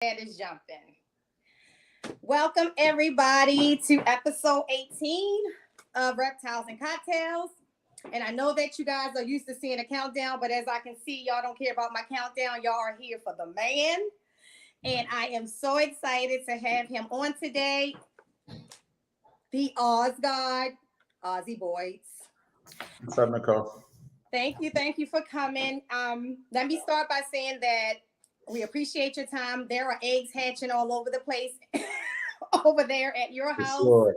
That is jumping. Welcome everybody to episode 18 of Reptiles and Cocktails. And I know that you guys are used to seeing a countdown, but as I can see, y'all don't care about my countdown. Y'all are here for the man. And I am so excited to have him on today. The Oz God, Ozzy Boids. What's up, Nicole? Thank you for coming. Let me start by saying that we appreciate your time. There are eggs hatching all over the place over there at your house. Sure.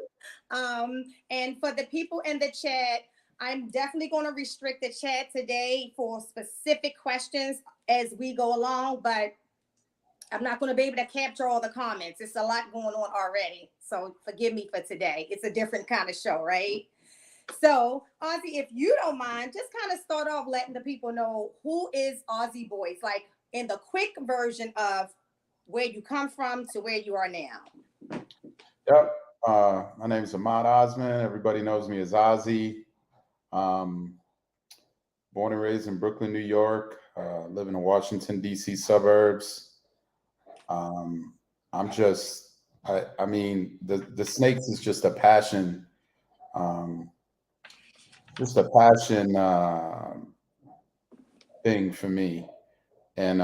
And for the people in the chat, I'm definitely going to restrict the chat today for specific questions as we go along, but I'm not going to be able to capture all the comments. It's a lot going on already. So forgive me for today. It's a different kind of show, right? So, Ozzy, if you don't mind, just kind of start off letting the people know who is Ozzy Boids, like in the quick version of where you come from to where you are now. Yep. My name is Ahmad Osman. Everybody knows me as Ozzy. Born and raised in Brooklyn, New York. Live in the Washington, D.C. suburbs. I'm just, I mean, the snakes is just a passion. Just a passion thing for me. And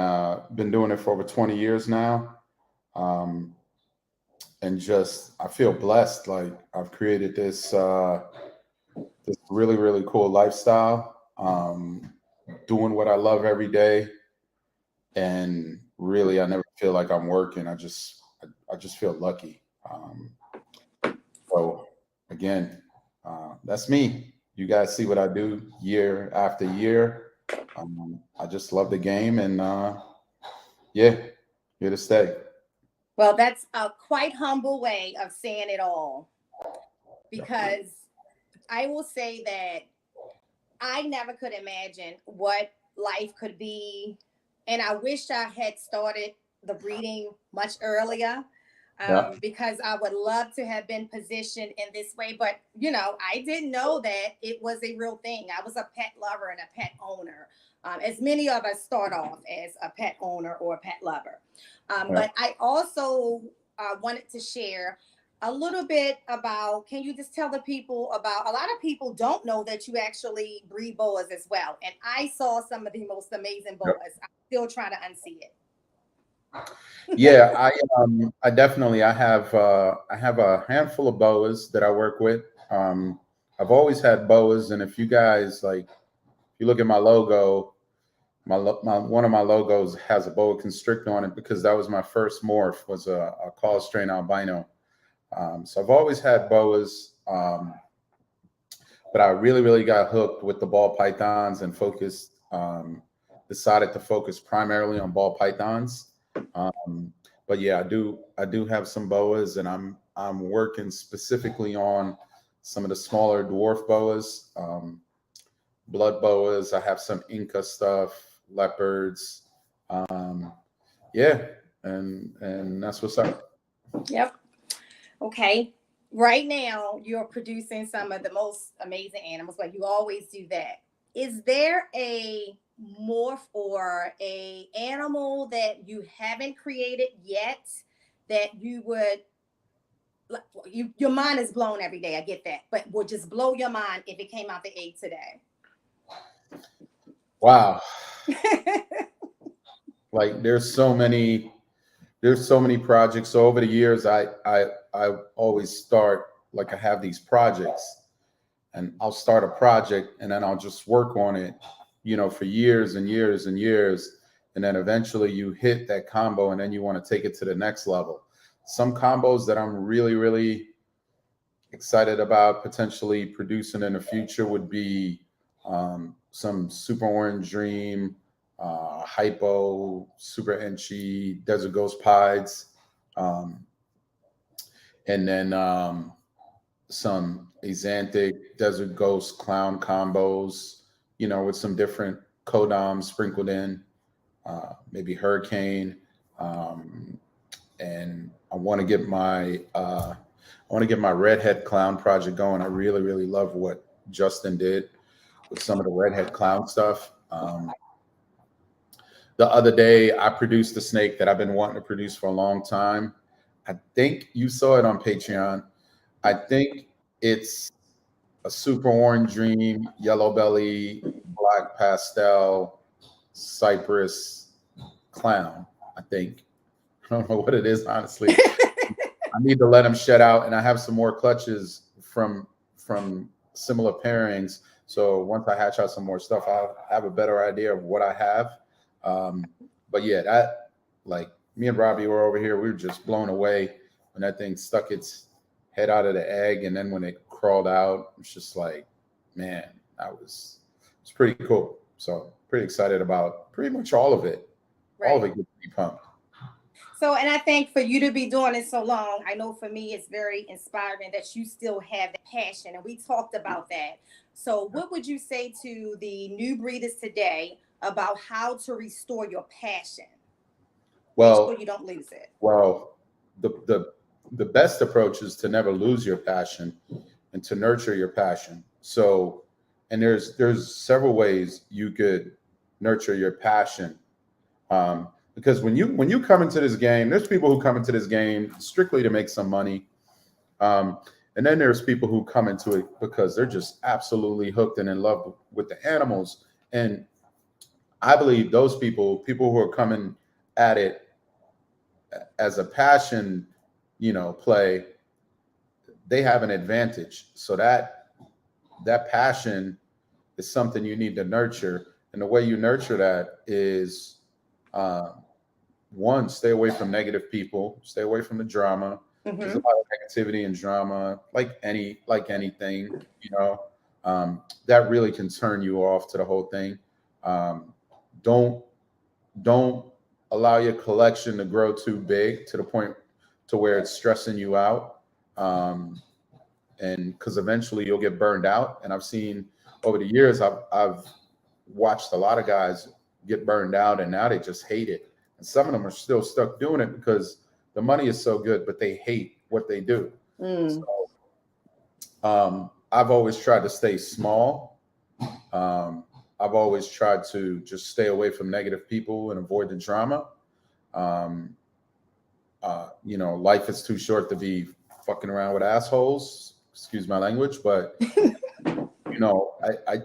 been doing it for over 20 years now. And just I feel blessed. Like I've created this this really, really cool lifestyle. Doing what I love every day. And really I never feel like I'm working. I just feel lucky. So again, that's me. You guys see what I do year after year. I just love the game and yeah, here to stay. Well, that's a quite humble way of saying it all, because I will say that I never could imagine what life could be. And I wish I had started the breeding much earlier. Yeah. Because I would love to have been positioned in this way. But, you know, I didn't know that it was a real thing. I was a pet lover and a pet owner, as many of us start off as a pet owner or a pet lover. But I also wanted to share a little bit about, can you just tell the people about, a lot of people don't know that you actually breed boas as well. And I saw some of the most amazing boas. I'm still trying to unsee it. Yeah, I definitely I have a handful of boas that I work with. I've always had boas, and if you guys like, if you look at my logo, my one of my logos has a boa constrictor on it because that was my first morph, was a call strain albino. So I've always had boas, but I really got hooked with the ball pythons and focused. Decided to focus primarily on ball pythons. But yeah, I do have some boas, and I'm working specifically on some of the smaller dwarf boas, blood boas. I have some Inca stuff, leopards. Yeah, and that's what's up. Yep. Okay. Right now, you're producing some of the most amazing animals, but you always do that. Is there a morph or a animal that you haven't created yet that you would, your mind is blown every day? I get that, but would just blow your mind if it came out the egg today? Wow. Like there's so many projects. So over the years, I always start, like I have these projects, and I'll start a project and then I'll just work on it, you know, for years and years and years. And then eventually you hit that combo and then you want to take it to the next level. Some combos that I'm really excited about potentially producing in the future would be some Super Orange Dream, Hypo, Super Enchi, Desert Ghost Pieds, um, and then some Axanthic, Desert Ghost Clown combos, you know, with some different codoms sprinkled in, maybe Hurricane. Um, and I want to get my redhead clown project going. I really love what Justin did with some of the redhead clown stuff. The other day, I produced a snake that I've been wanting to produce for a long time. I think you saw it on Patreon. I think it's a super orange dream, yellow belly, black pastel, cypress clown. I think. I don't know what it is, honestly. I need to let him shed out, and I have some more clutches from similar pairings. So once I hatch out some more stuff, I'll have a better idea of what I have. But yeah, that, like, me and Robbie were over here. We were just blown away when that thing stuck its head out of the egg, and then when it crawled out, it's just like, man, it's pretty cool. So pretty excited about pretty much all of it. Right. All of it gets me pumped. So, and I think for you to be doing it so long, I know for me it's very inspiring that you still have the passion, and we talked about that. So, what would you say to the new breeders today about how to restore your passion? Well, make sure you don't lose it. Well, the best approach is to never lose your passion and to nurture your passion. So, and there's several ways you could nurture your passion. Because when you come into this game, there's people who come into this game strictly to make some money. And then there's people who come into it because they're just absolutely hooked and in love with the animals. And I believe those people who are coming at it as a passion, play, they have an advantage. So that passion is something you need to nurture. And the way you nurture that is, one, stay away from negative people, stay away from the drama. Mm-hmm. There's a lot of negativity and drama, like anything, that really can turn you off to the whole thing. Don't allow your collection to grow too big to the point to where it's stressing you out. And because eventually you'll get burned out. And I've seen over the years, I've watched a lot of guys get burned out, and now they just hate it. And some of them are still stuck doing it because the money is so good, but they hate what they do. So, I've always tried to stay small. I've always tried to just stay away from negative people and avoid the drama. Life is too short to be fucking around with assholes. Excuse my language, but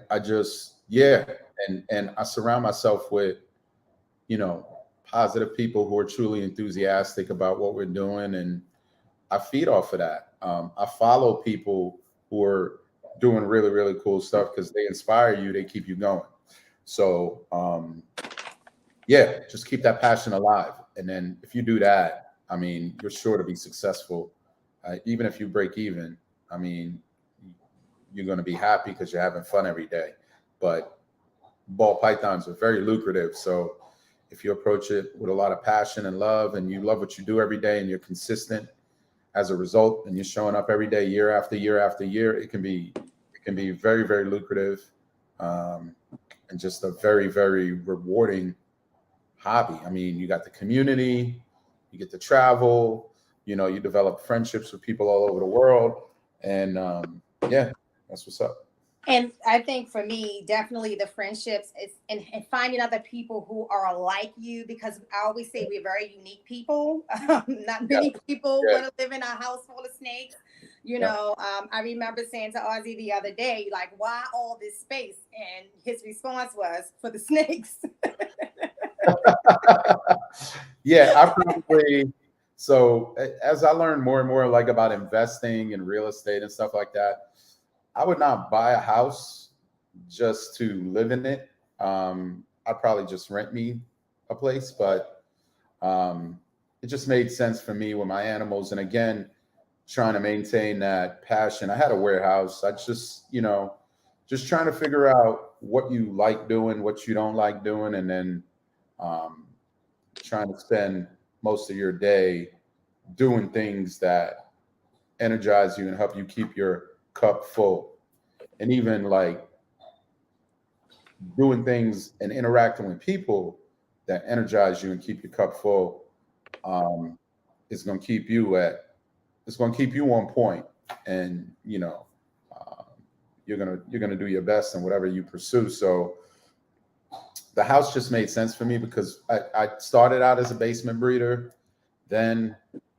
I just, yeah. And I surround myself with, positive people who are truly enthusiastic about what we're doing. And I feed off of that. I follow people who are doing really, really cool stuff because they inspire you. They keep you going. So, just keep that passion alive. And then if you do that, I mean, you're sure to be successful. Even if you break even, I mean, you're going to be happy because you're having fun every day. But ball pythons are very lucrative. So if you approach it with a lot of passion and love, and you love what you do every day, and you're consistent as a result, and you're showing up every day, year after year after year, it can be very, very lucrative, and just a very, very rewarding hobby. I mean, you got the community, you get to travel, you develop friendships with people all over the world, and that's what's up. And I think for me, definitely the friendships is and finding other people who are like you, because I always say we're very unique people. Not many people want to live in a house full of snakes. I remember saying to Ozzy the other day, like, why all this space? And his response was, for the snakes. So as I learned more and more, like, about investing and real estate and stuff like that, I would not buy a house just to live in it. I'd probably just rent me a place, but it just made sense for me with my animals. And again, trying to maintain that passion. I had a warehouse. I just, just trying to figure out what you like doing, what you don't like doing, and then trying to spend most of your day doing things that energize you and help you keep your cup full. And even like doing things and interacting with people that energize you and keep your cup full, is going to keep you on point. And you're gonna do your best in whatever you pursue. So the house just made sense for me because I started out as a basement breeder. Then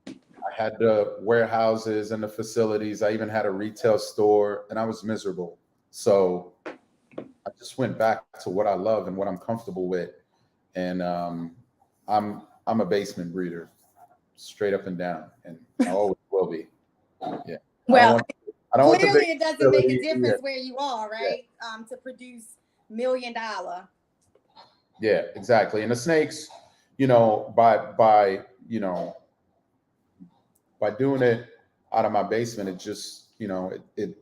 I had the warehouses and the facilities. I even had a retail store, and I was miserable. So I just went back to what I love and what I'm comfortable with. And I'm a basement breeder, straight up and down, and I always will be. Yeah. Well, I don't want the clearly big it doesn't make a facility. difference where you are, right? To produce $1 million. Yeah, exactly. And the snakes, you know, by doing it out of my basement, it just, it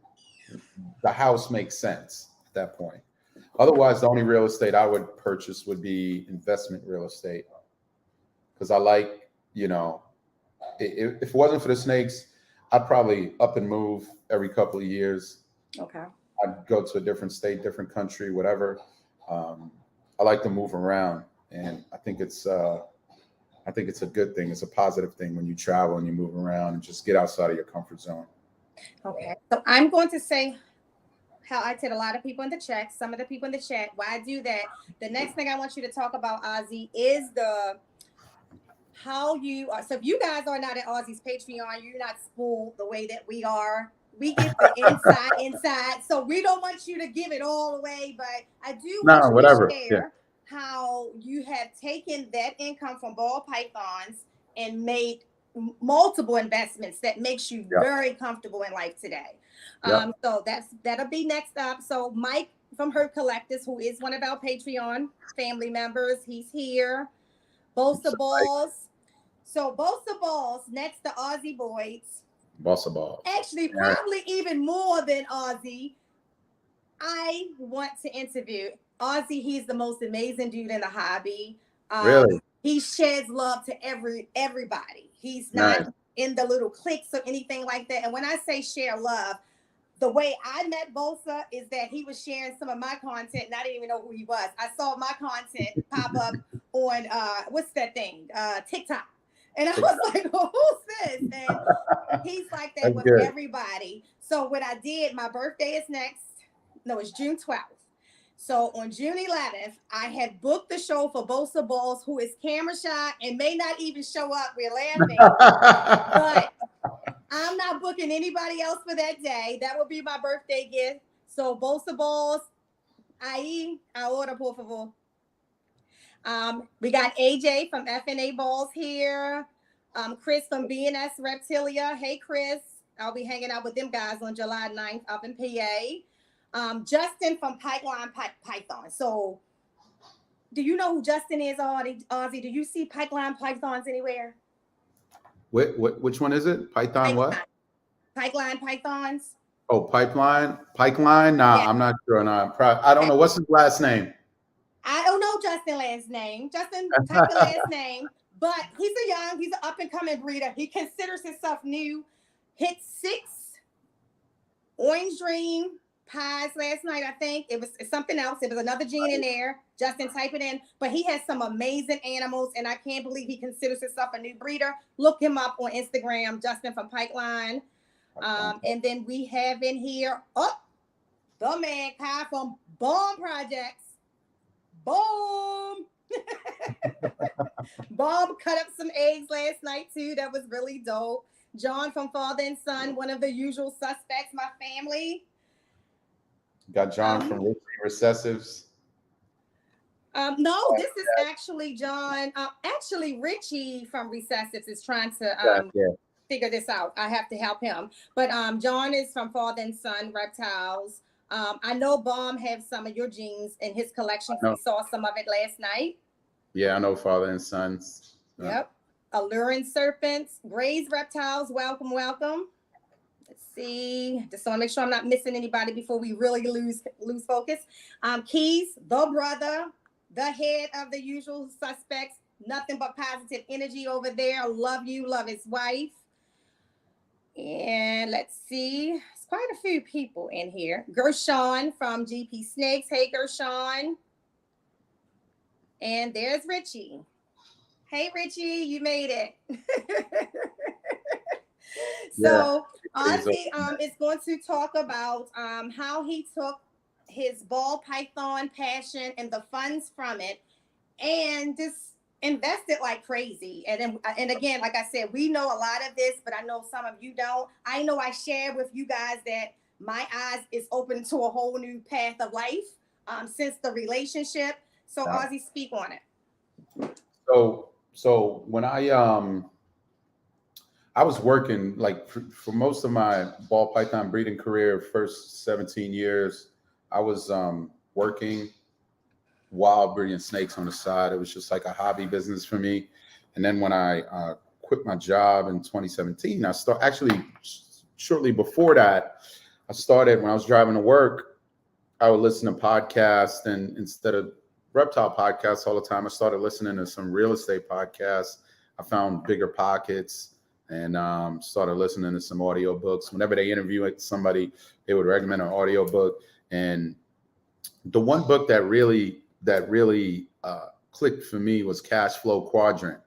the house makes sense at that point. Otherwise, the only real estate I would purchase would be investment real estate because I like, if it wasn't for the snakes, I'd probably up and move every couple of years. Okay. I'd go to a different state, different country, whatever. I like to move around, and I think it's a good thing. It's a positive thing when you travel and you move around and just get outside of your comfort zone. Okay. So I'm going to say how I tell a lot of people in the chat, some of the people in the chat, why I do that. The next thing I want you to talk about, Ozzy, is how you are. So if you guys are not at Ozzy's Patreon, you're not spoiled the way that we are. We get the inside. So we don't want you to give it all away, but I do want you to share how you have taken that income from ball pythons and made multiple investments that makes you very comfortable in life today. So that'll be next up. So Mike from Herd Collectors, who is one of our Patreon family members, he's here. Bossa Balls. So Bossa Balls next to Ozzy Boids. Bossa Balls. Actually, probably even more than Ozzy. I want to interview Ozzy. He's the most amazing dude in the hobby. Really? He sheds love to everybody. He's not in the little cliques or anything like that. And when I say share love, the way I met Bosa is that he was sharing some of my content and I didn't even know who he was. I saw my content pop up on what's that thing? TikTok. And I was like, well, who's this? And he's like that with everybody. So what I did, my birthday is next. No, it's June 12th. So on June 11th, I had booked the show for Bosa Balls, who is camera shy and may not even show up. We're laughing. But I'm not booking anybody else for that day. That will be my birthday gift. So Bosa Balls, ahora por favor. We got AJ from FNA Balls here. Chris from BNS Reptilia. Hey, Chris. I'll be hanging out with them guys on July 9th up in PA. Justin from Pipeline Python. So do you know who Justin is, Ozzy? Do you see Pipeline Pythons anywhere? Which one is it? Python what? Pipeline Pythons. Oh, Pipeline? Nah, yeah. I'm not sure. No, I don't know. What's his last name? I don't know Justin's last name. Justin, type the last name. But he's he's an up-and-coming breeder. He considers himself new. Hit 6 Orange Dream pies last night, I think. It's something else. It was another gene in there. Justin, type it in. But he has some amazing animals, and I can't believe he considers himself a new breeder. Look him up on Instagram, Justin from Pipeline. And then we have in here, the man, Kai from Bomb Projects. Bomb! Bomb cut up some eggs last night, too. That was really dope. John from Father and Son, one of the usual suspects, my family. Got John from Recessives. No, this is actually John. Actually, Richie from Recessives is trying to figure this out. I have to help him. But John is from Father and Son, Reptiles. I know Bomb have some of your genes in his collection. We saw some of it last night. Yeah, I know Father and Sons. Yep. Alluring Serpents, Gray's Reptiles. Welcome, welcome. Let's see. Just want to make sure I'm not missing anybody before we really lose focus. Keys, the brother, the head of the usual suspects. Nothing but positive energy over there. Love you, love his wife. And let's see. There's quite a few people in here. Gershon from GP Snakes. Hey, Gershon. And there's Richie. Hey, Richie, you made it. So Ozzy is going to talk about how he took his ball python passion and the funds from it, and just invested like crazy. And then, and again, like I said, we know a lot of this, but I know some of you don't. I know I share with you guys that my eyes is open to a whole new path of life since the relationship. So Yeah. Ozzy, speak on it. So when I was working like for most of my ball python breeding career, first 17 years, I was working while breeding snakes on the side. It was just like a hobby business for me. And then when I quit my job in 2017, I start actually shortly before that, I started when I was driving to work, I would listen to podcasts, and instead of reptile podcasts all the time, I started listening to some real estate podcasts. I found Bigger Pockets and started listening to some audiobooks. Whenever they interview somebody, they would recommend an audiobook. And the one book that really clicked for me was Cash Flow Quadrant.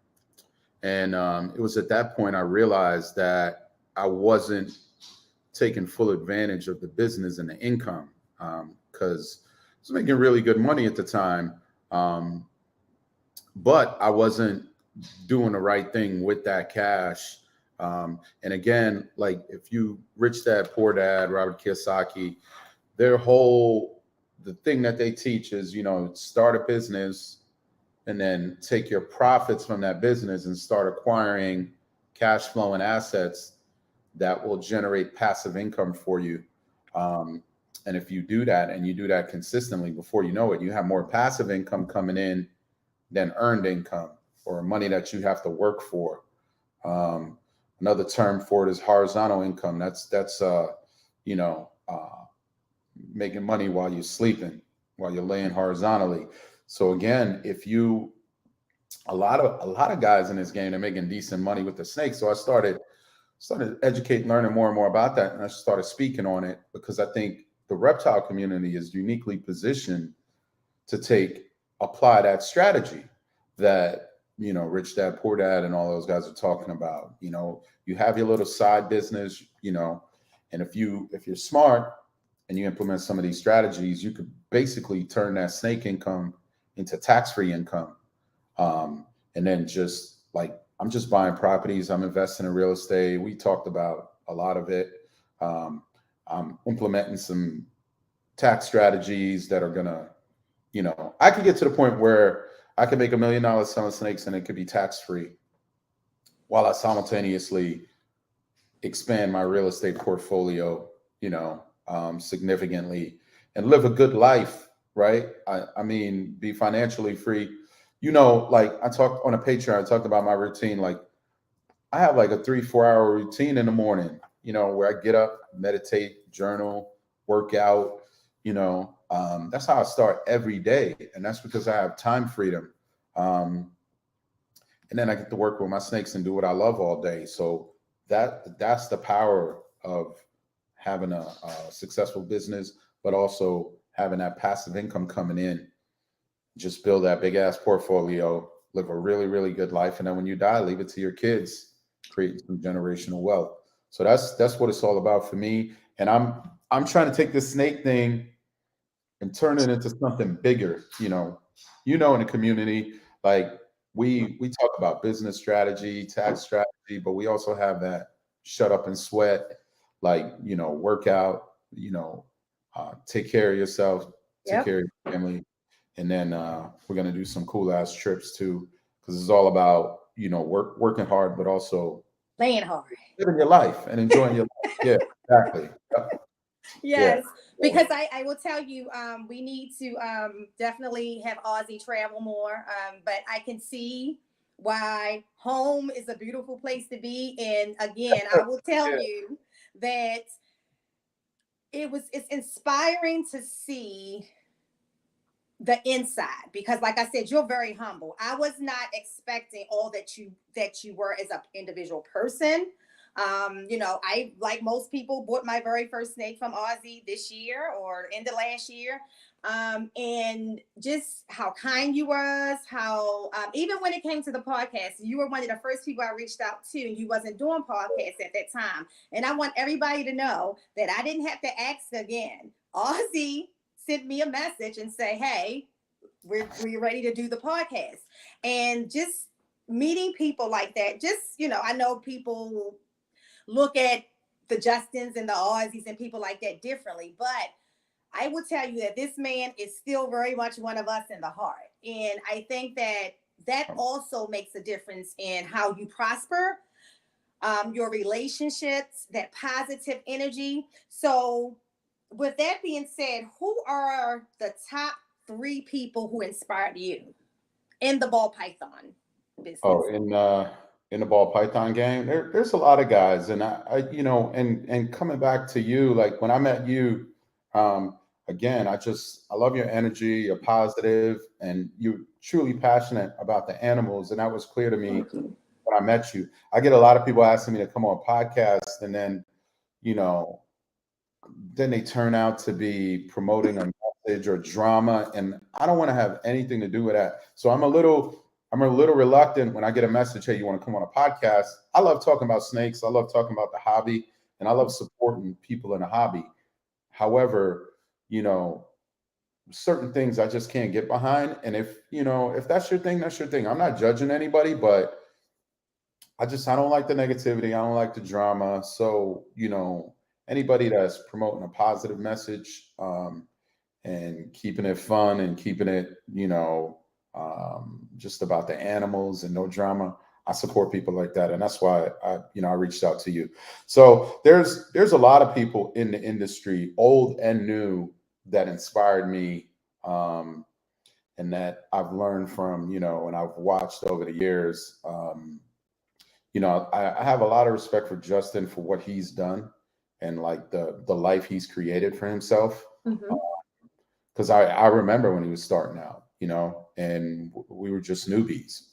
And it was at that point I realized that I wasn't taking full advantage of the business and the income, because I was making really good money at the time, but I wasn't doing the right thing with that cash. And again, like if you Rich Dad Poor Dad, Robert Kiyosaki, the thing that they teach is, start a business and then take your profits from that business and start acquiring cash flow and assets that will generate passive income for you. And if you do that and you do that consistently, before you know it, you have more passive income coming in than earned income or money that you have to work for. Another term for it is horizontal income. That's making money while you're sleeping, while you're laying horizontally. So again, a lot of guys in this game are making decent money with the snakes. So I started educating, learning more and more about that, and I started speaking on it because I think the reptile community is uniquely positioned to apply that strategy that Rich Dad Poor Dad and all those guys are talking about. You have your little side business, and if you're smart and you implement some of these strategies, you could basically turn that snake income into tax-free income. And then just like, I'm just buying properties, I'm investing in real estate. We talked about a lot of it. I'm implementing some tax strategies that are gonna, I could get to the point where I could make $1 million selling snakes and it could be tax-free while I simultaneously expand my real estate portfolio, significantly and live a good life, right? I mean, be financially free. Like I talked on a Patreon, I talked about my routine. Like I have like a 3-4 hour routine in the morning, where I get up, meditate, journal, work out, that's how I start every day. And that's because I have time freedom. And then I get to work with my snakes and do what I love all day. So that's the power of having a successful business, but also having that passive income coming in. Just build that big ass portfolio, live a really, really good life. And then when you die, leave it to your kids, create some generational wealth. So that's what it's all about for me. And I'm trying to take this snake thing and turn it into something bigger. In the community, like we talk about business strategy, tax strategy, but we also have that shut up and sweat, like, work out, take care of yourself, take care of your family. And then we're going to do some cool ass trips too, because it's all about, working hard, but also Laying hard, living your life and enjoying your life. Yeah, exactly. Yep. yes. Yeah. Because I will tell you, we need to definitely have Ozzy travel more. But I can see why home is a beautiful place to be. And again, I will tell Yeah. you that it's inspiring to see the inside, because like I said, you're very humble. I was not expecting all that you were as an individual person. I, like most people, bought my very first snake from Ozzy this year or end of last year. And just how kind you was, how even when it came to the podcast, you were one of the first people I reached out to, and you wasn't doing podcasts at that time. And I want everybody to know that I didn't have to ask again. Ozzy sent me a message and say, hey, we're ready to do the podcast. And just meeting people like that, just, I know people look at the Justins and the Ozzies and people like that differently, but I will tell you that this man is still very much one of us in the heart. And I think that also makes a difference in how you prosper, your relationships, that positive energy. So, with that being said, who are the top 3 people who inspired you in the ball python business? Oh, in the ball python game, there's a lot of guys, and and coming back to you, like when I met you, again, I love your energy, you're positive, and you're truly passionate about the animals, and that was clear to me when I met you. I get a lot of people asking me to come on podcasts, and you know, then they turn out to be promoting a message or drama, and I don't want to have anything to do with that. So I'm a little reluctant when I get a message, hey, you want to come on a podcast? I love talking about snakes. I love talking about the hobby, and I love supporting people in the hobby. However, you know, certain things I just can't get behind. And if that's your thing, that's your thing. I'm not judging anybody, but I don't like the negativity. I don't like the drama. So, anybody that's promoting a positive message, and keeping it fun and keeping it, just about the animals and no drama. I support people like that, and that's why I reached out to you. So there's a lot of people in the industry, old and new, that inspired me, and that I've learned from, and I've watched over the years. I have a lot of respect for Justin for what he's done and like the life he's created for himself. Mm-hmm. Because I remember when he was starting out, and we were just newbies,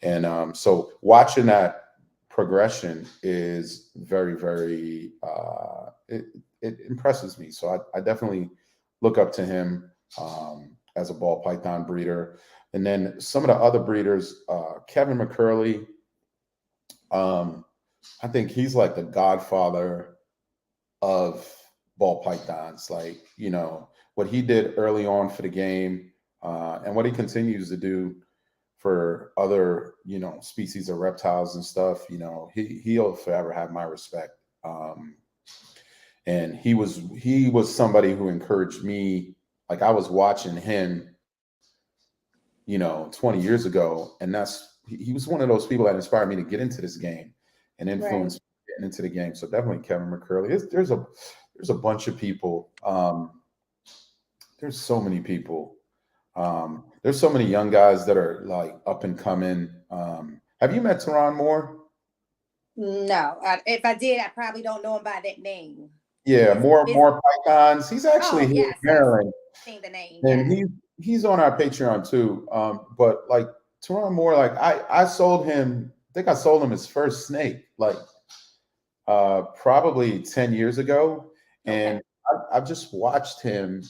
and so watching that progression is very, very, it impresses me. So I definitely look up to him, as a ball python breeder. And then some of the other breeders, Kevin McCurley, I think he's like the godfather of ball pythons. Like, what he did early on for the game, and what he continues to do for other, species of reptiles and stuff, he'll forever have my respect. And he was somebody who encouraged me. Like I was watching him, 20 years ago, and he was one of those people that inspired me to get into this game and influence getting into the game. So definitely Kevin McCurley. There's a bunch of people. There's so many people. There's so many young guys that are like up and coming. Have you met Teron Moore? No, if I did, I probably don't know him by that name. Yeah, more Pythons. He's actually here in yes, Maryland, I've seen the name. and Yeah. he's on our Patreon too. But like Teron Moore, like I sold him. I think I sold him his first snake, like probably 10 years ago, and I've just watched him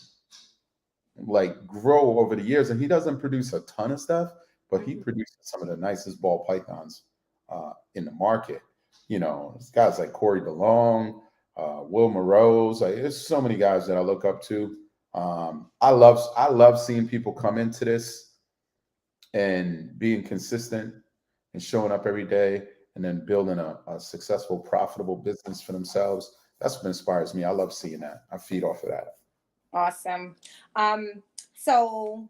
like grow over the years, and he doesn't produce a ton of stuff, but he produces some of the nicest ball pythons in the market. Guys like Corey DeLong, Will Morose. Like, there's so many guys that I look up to. I love seeing people come into this and being consistent and showing up every day, and then building a successful, profitable business for themselves. That's what inspires me. I love seeing that. I feed off of that. Awesome. So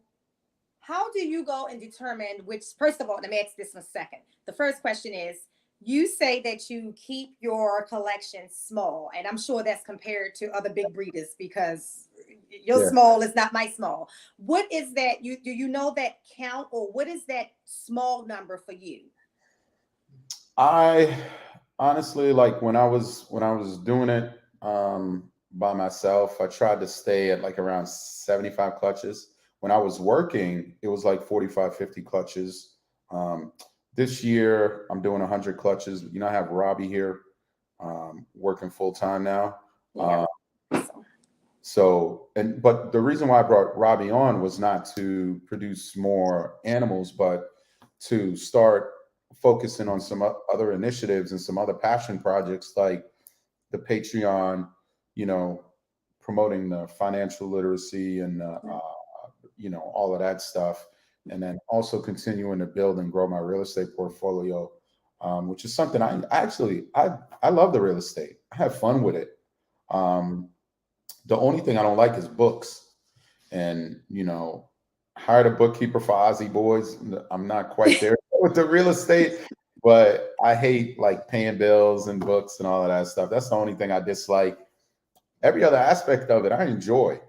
how do you go and determine which, first of all, let me ask this in a second. The first question is, you say that you keep your collection small, and I'm sure that's compared to other big breeders because your small is not my small. What is that? Do you know that count, or what is that small number for you? I honestly, like when I was doing it by myself, I tried to stay at like around 75 clutches. When I was working, it was like 45, 50 clutches. This year, I'm doing 100 clutches. I have Robbie here, working full time now. Yeah. But the reason why I brought Robbie on was not to produce more animals, but to start focusing on some other initiatives and some other passion projects like the Patreon, promoting the financial literacy and all of that stuff, and then also continuing to build and grow my real estate portfolio, which is something I love the real estate. I have fun with it. The only thing I don't like is books, and hired a bookkeeper for Ozzy Boids. I'm not quite there with the real estate, but I hate like paying bills and books and all of that stuff. That's the only thing I dislike. Every other aspect of it, I enjoy.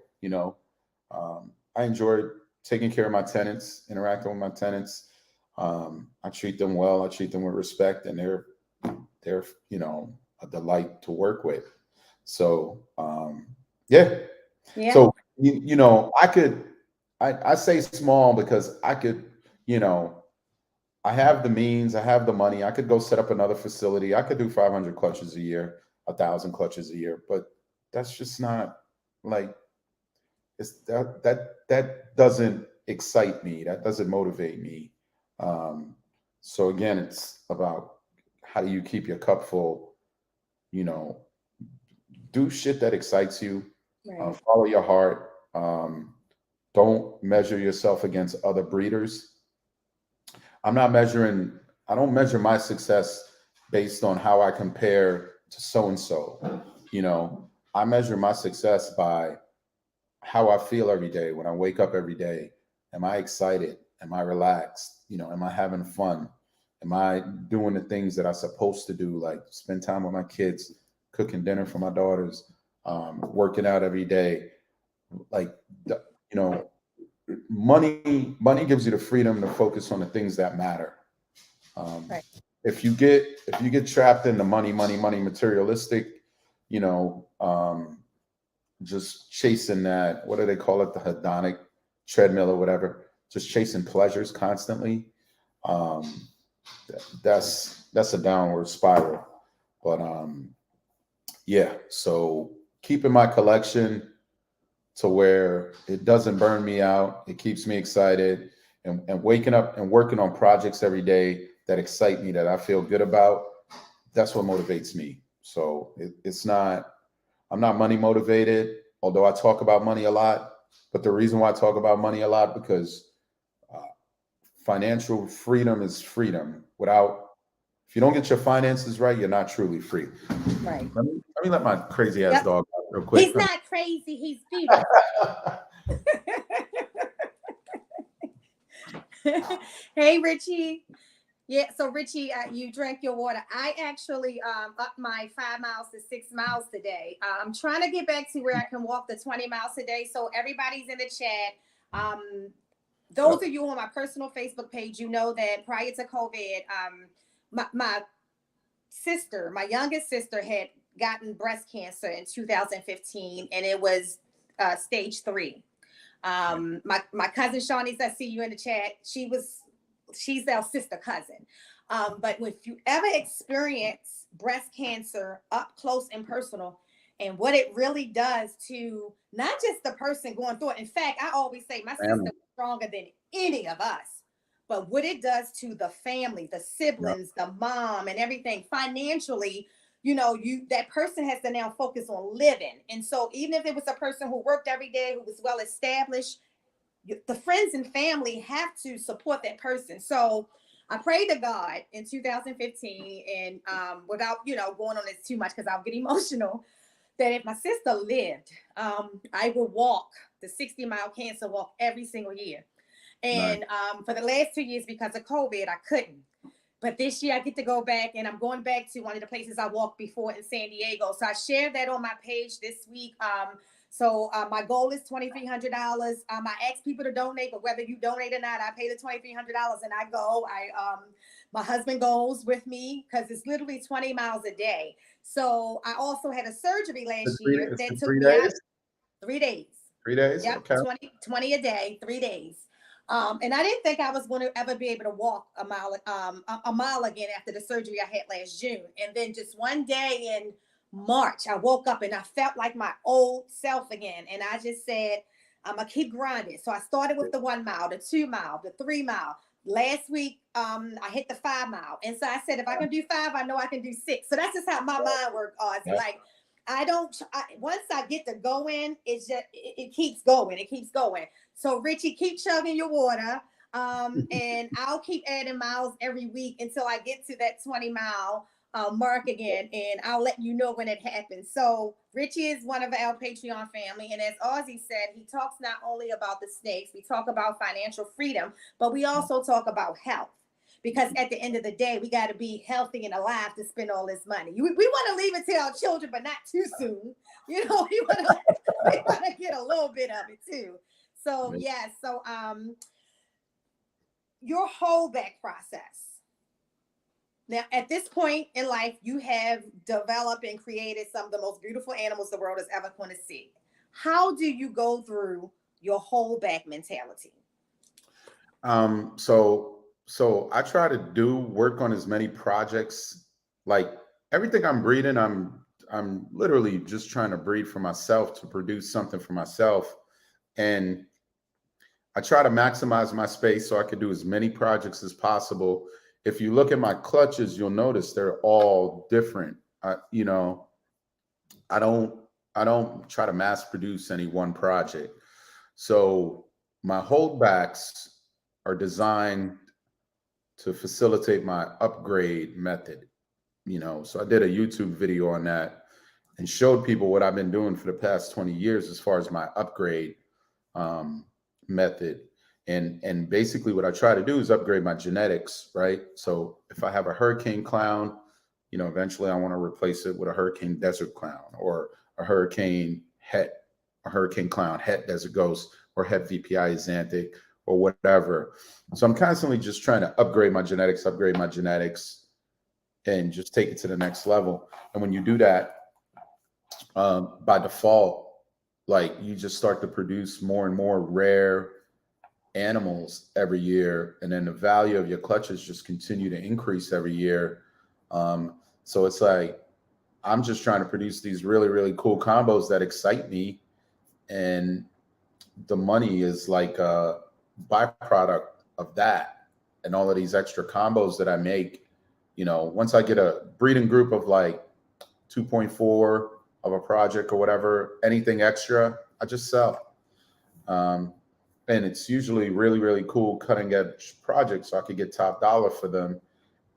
I enjoy taking care of my tenants, interacting with my tenants. I treat them well. I treat them with respect, and they're a delight to work with. So yeah. Yeah. So I say small because I could, I have the means, I have the money. I could go set up another facility. I could do 500 clutches a year, 1,000 clutches a year, but that's just not like that doesn't excite me. That doesn't motivate me. So again, it's about how do you keep your cup full, do shit that excites you, Right. follow your heart. Don't measure yourself against other breeders. I don't measure my success based on how I compare to so-and-so. I measure my success by how I feel every day when I wake up every day. Am I excited? Am I relaxed? Am I having fun? Am I doing the things that I'm supposed to do, like spend time with my kids, cooking dinner for my daughters, working out every day? Like, money gives you the freedom to focus on the things that matter. Right. If you get trapped in the money, materialistic, just chasing that, what do they call it, the hedonic treadmill or whatever, just chasing pleasures constantly, that's a downward spiral. But yeah, so keeping my collection to where it doesn't burn me out, it keeps me excited, and waking up and working on projects every day that excite me, that I feel good about, that's what motivates me. So I'm not money motivated, although I talk about money a lot. But the reason why I talk about money a lot, because financial freedom is freedom. If you don't get your finances right, you're not truly free. Right. Let me let my crazy ass Yep. dog out real quick. He's not crazy. He's beautiful. Hey, Richie. Yeah, so Richie, you drank your water. I actually upped my 5 miles to 6 miles today. I'm trying to get back to where I can walk the 20 miles a day. So everybody's in the chat. Those of you on my personal Facebook page, you know that prior to COVID, my sister, my youngest sister, had gotten breast cancer in 2015, and it was stage 3. My cousin Shawnee's, I see you in the chat. She's our sister cousin. But if you ever experience breast cancer up close and personal, and what it really does to not just the person going through it. In fact, I always say my sister was stronger than any of us. But what it does to the family, the siblings, the mom, and everything financially, that person has to now focus on living. And so even if it was a person who worked every day, who was well established, the friends and family have to support that person. So I prayed to God in 2015, and without going on this too much because I'll get emotional, that if my sister lived, I would walk the 60-mile cancer walk every single year. And for the last 2 years, because of COVID, I couldn't. But this year I get to go back, and I'm going back to one of the places I walked before in San Diego. So I shared that on my page this week. So my goal is $2,300. I ask people to donate, but whether you donate or not, I pay the $2,300 and I go. My husband goes with me because it's literally 20 miles a day. So I also had a surgery last year that took me out 3 days. 3 days? Yep, Okay. 20 a day, 3 days. And I didn't think I was going to ever be able to walk a mile again after the surgery I had last June. And then just one day in March, I woke up and I felt like my old self again. And I just said, I'm going to keep grinding. So I started with the 1 mile, the 2 mile, the 3 mile. Last week, I hit the 5 mile. And so I said, if I can do 5, I know I can do 6. So that's just how my mind works. Like once I get to going, it's just, it keeps going. It keeps going. So Richie, keep chugging your water. And I'll keep adding miles every week until I get to that 20-mile mark again. And I'll let you know when it happens. So Richie is one of our Patreon family. And as Ozzy said, he talks not only about the snakes, we talk about financial freedom, but we also talk about health. Because at the end of the day, we got to be healthy and alive to spend all this money. We want to leave it to our children, but not too soon. We want to get a little bit of it too. So yeah, so your holdback process. Now, at this point in life, you have developed and created some of the most beautiful animals the world is ever going to see. How do you go through your holdback mentality? So I try to work on as many projects. Like everything I'm breeding, I'm literally just trying to breed for myself, to produce something for myself. And I try to maximize my space so I can do as many projects as possible. If you look at my clutches, you'll notice they're all different. I don't try to mass produce any one project. So my holdbacks are designed to facilitate my upgrade method. So I did a YouTube video on that and showed people what I've been doing for the past 20 years as far as my upgrade method. And basically what I try to do is upgrade my genetics, right? So if I have a hurricane clown, eventually I want to replace it with a hurricane desert clown, or a hurricane het, a hurricane clown het desert ghost, or het VPI Xanthic, or whatever. So I'm constantly just trying to upgrade my genetics, and just take it to the next level. And when you do that, by default, like you just start to produce more and more rare animals every year, and then the value of your clutches just continue to increase every year. So it's like I'm just trying to produce these really, really cool combos that excite me, and the money is like a byproduct of that. And all of these extra combos that I make, once I get a breeding group of like 2.4 of a project or whatever, anything extra, I just sell. And it's usually really, really cool cutting edge projects, so I could get top dollar for them.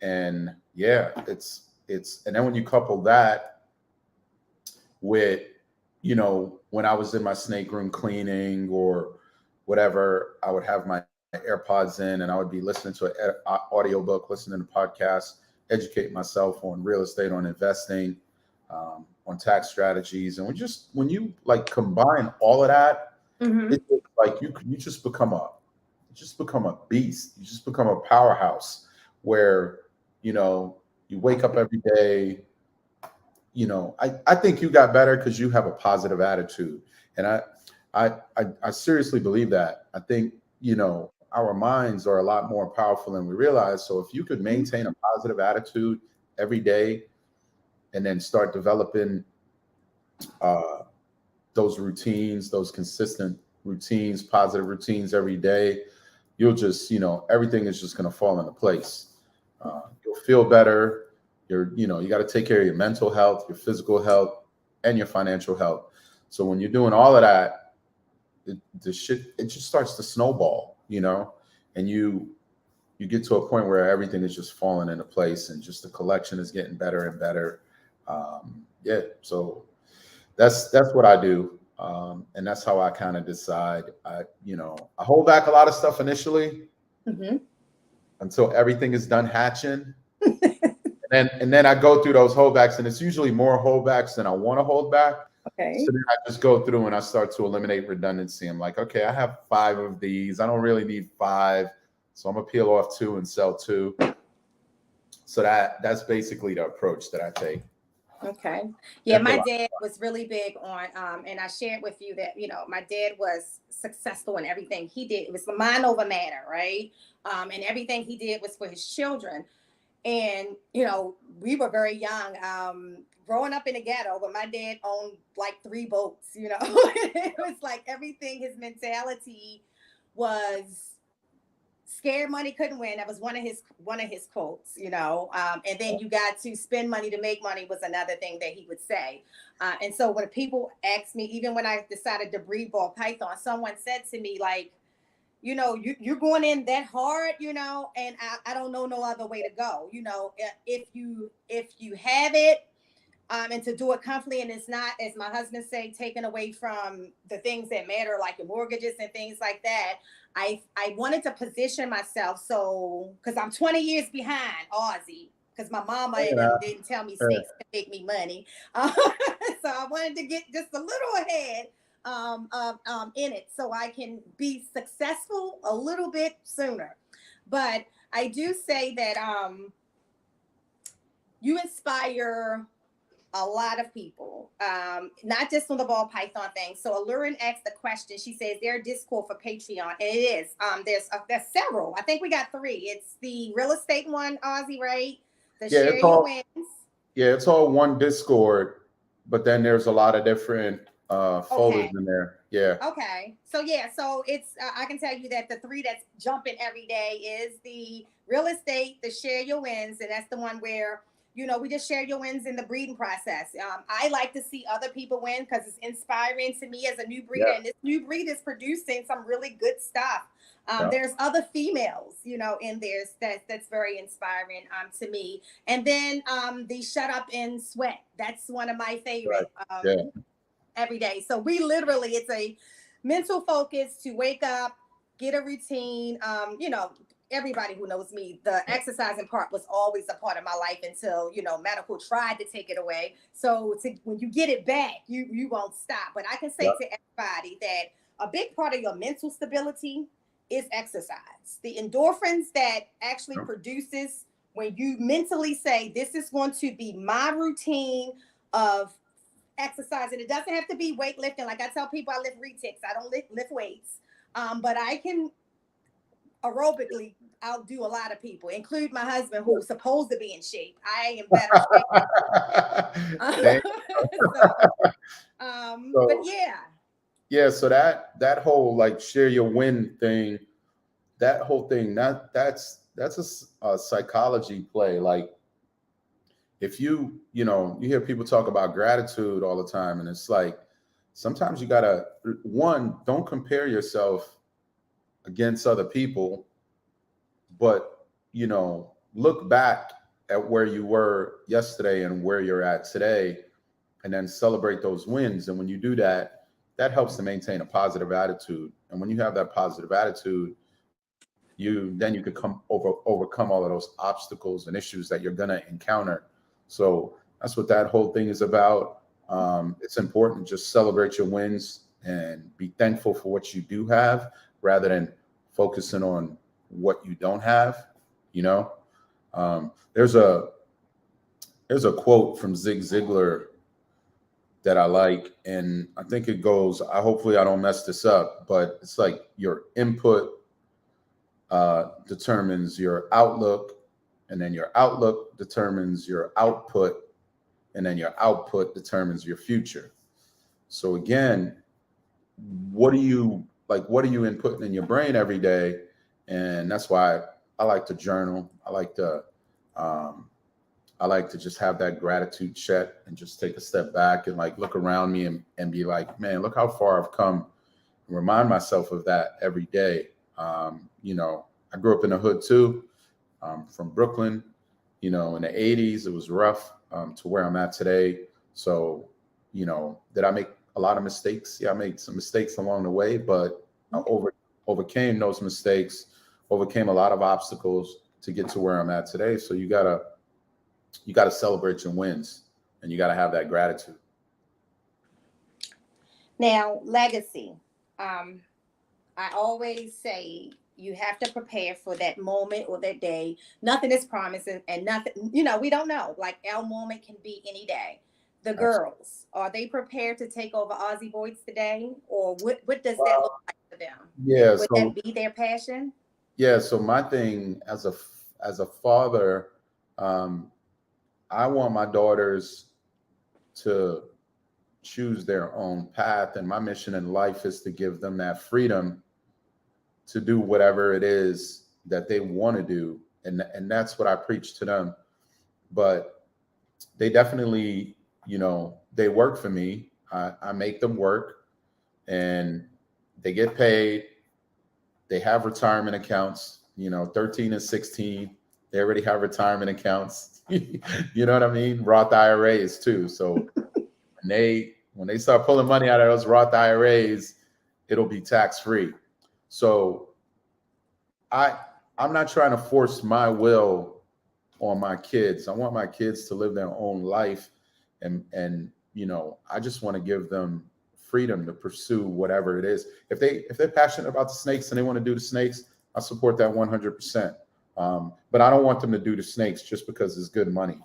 And yeah, and then when you couple that with, when I was in my snake room cleaning or whatever, I would have my AirPods in and I would be listening to an audiobook, listening to podcasts, educate myself on real estate, on investing, on tax strategies. And when you like combine all of that, it's like you just become a beast. You just become a powerhouse where, you wake up every day. I think you got better because you have a positive attitude. And I seriously believe that. I think, our minds are a lot more powerful than we realize. So if you could maintain a positive attitude every day and then start developing those routines, those consistent routines, positive routines every day, you'll just, everything is just going to fall into place. You'll feel better. You got to take care of your mental health, your physical health, and your financial health. So when you're doing all of that, it just starts to snowball, and you get to a point where everything is just falling into place, and just the collection is getting better and better. So that's what I do. And that's how I kind of decide. I hold back a lot of stuff initially until everything is done hatching. And then I go through those holdbacks, and it's usually more holdbacks than I want to hold back. Okay. So then I just go through and I start to eliminate redundancy. I'm like, okay, I have 5 of these. I don't really need 5. So I'm gonna peel off 2 and sell 2. So that's basically the approach that I take. Okay. Yeah, my dad was really big on, and I shared with you that, my dad was successful in everything he did. It was mind over matter, right? And everything he did was for his children. And, we were very young, growing up in the ghetto, but my dad owned like 3 boats, It was like everything, his mentality was Scared money couldn't win. That was one of his quotes, you know. And then you got to spend money to make money was another thing that he would say. And so when people ask me, even when I decided to breed ball python, someone said to me, like, you know, you're going in that hard, you know, and I don't know no other way to go. You know, if you have it, and to do it comfortably, and it's not, as my husband say, taken away from the things that matter, like your mortgages and things like that. I wanted to position myself so, because I'm 20 years behind Ozzy, because my mama and them didn't tell me snakes could make me money. So I wanted to get just a little ahead in it so I can be successful a little bit sooner. But I do say that you inspire a lot of people, not just on the ball python thing. So Allurin asked the question. She says, "There a Discord for Patreon?" And it is. There's several. I think we got 3. It's the real estate one, Ozzy, right? The Yeah, share it's your all wins. yeah, it's all one Discord, but then there's a lot of different folders Okay. in there. Yeah. Okay. So yeah, so it's I can tell you that the 3 that's jumping every day is the real estate, the share your wins, and that's the one where, you know, we just share your wins in the breeding process. I like to see other people win because it's inspiring to me as a new breeder, Yeah. and this new breed is producing some really good stuff. Yeah. There's other females, you know, in there that's very inspiring to me. And then the shut up and sweat. That's one of my favorite. Right. Yeah. Every day. So we literally, it's a mental focus to wake up, get a routine. You know, everybody who knows me, the exercising part was always a part of my life until, you know, medical tried to take it away. So when you get it back, you won't stop. But I can say to everybody that a big part of your mental stability is exercise. The endorphins that actually produces when you mentally say, this is going to be my routine of exercise, and it doesn't have to be weightlifting. Like I tell people, I lift retics. I don't lift weights, but I can aerobically outdo a lot of people, include my husband, who's supposed to be in shape. I am better shape. But yeah. Yeah, so that whole like share your win thing, that whole thing, that's a psychology play. Like if you know, you hear people talk about gratitude all the time, and it's like sometimes you gotta, one, don't compare yourself against other people, but you know, look back at where you were yesterday and where you're at today, and then celebrate those wins. And when you do that, that helps to maintain a positive attitude. And when you have that positive attitude, you can overcome all of those obstacles and issues that you're gonna encounter. So that's what that whole thing is about. It's important to just celebrate your wins and be thankful for what you do have, rather than focusing on what you don't have. You know, there's a quote from Zig Ziglar that I like, and I think it goes, hopefully I don't mess this up, but it's like your input determines your outlook, and then your outlook determines your output, and then your output determines your future. So again, what are you inputting in your brain every day? And that's why I like to journal. I like to just have that gratitude check and just take a step back and like look around me and be like, man, look how far I've come, and remind myself of that every day. You know, I grew up in the hood too, from Brooklyn. You know, in the 80s, it was rough to where I'm at today. So, you know, did I make a lot of mistakes? Yeah, I made some mistakes along the way, but I overcame those mistakes, overcame a lot of obstacles to get to where I'm at today. So you gotta celebrate your wins, and you gotta have that gratitude. Now, legacy. I always say you have to prepare for that moment or that day. Nothing is promising, and nothing, you know, we don't know. Like our moment can be any day. The girls, are they prepared to take over Ozzy Boids today? Or what does that look like for them? Yeah. Would that be their passion? Yeah. So my thing as a father, I want my daughters to choose their own path. And my mission in life is to give them that freedom to do whatever it is that they want to do, and that's what I preach to them. But they definitely, they work for me. I make them work, and they get paid. They have retirement accounts, 13 and 16. They already have retirement accounts. You know what I mean? Roth IRAs too. So when they start pulling money out of those Roth IRAs, it'll be tax free. So I'm not trying to force my will on my kids. I want my kids to live their own life, and I just want to give them freedom to pursue whatever it is. If they're passionate about the snakes and they want to do the snakes, I support that 100%. But I don't want them to do the snakes just because it's good money.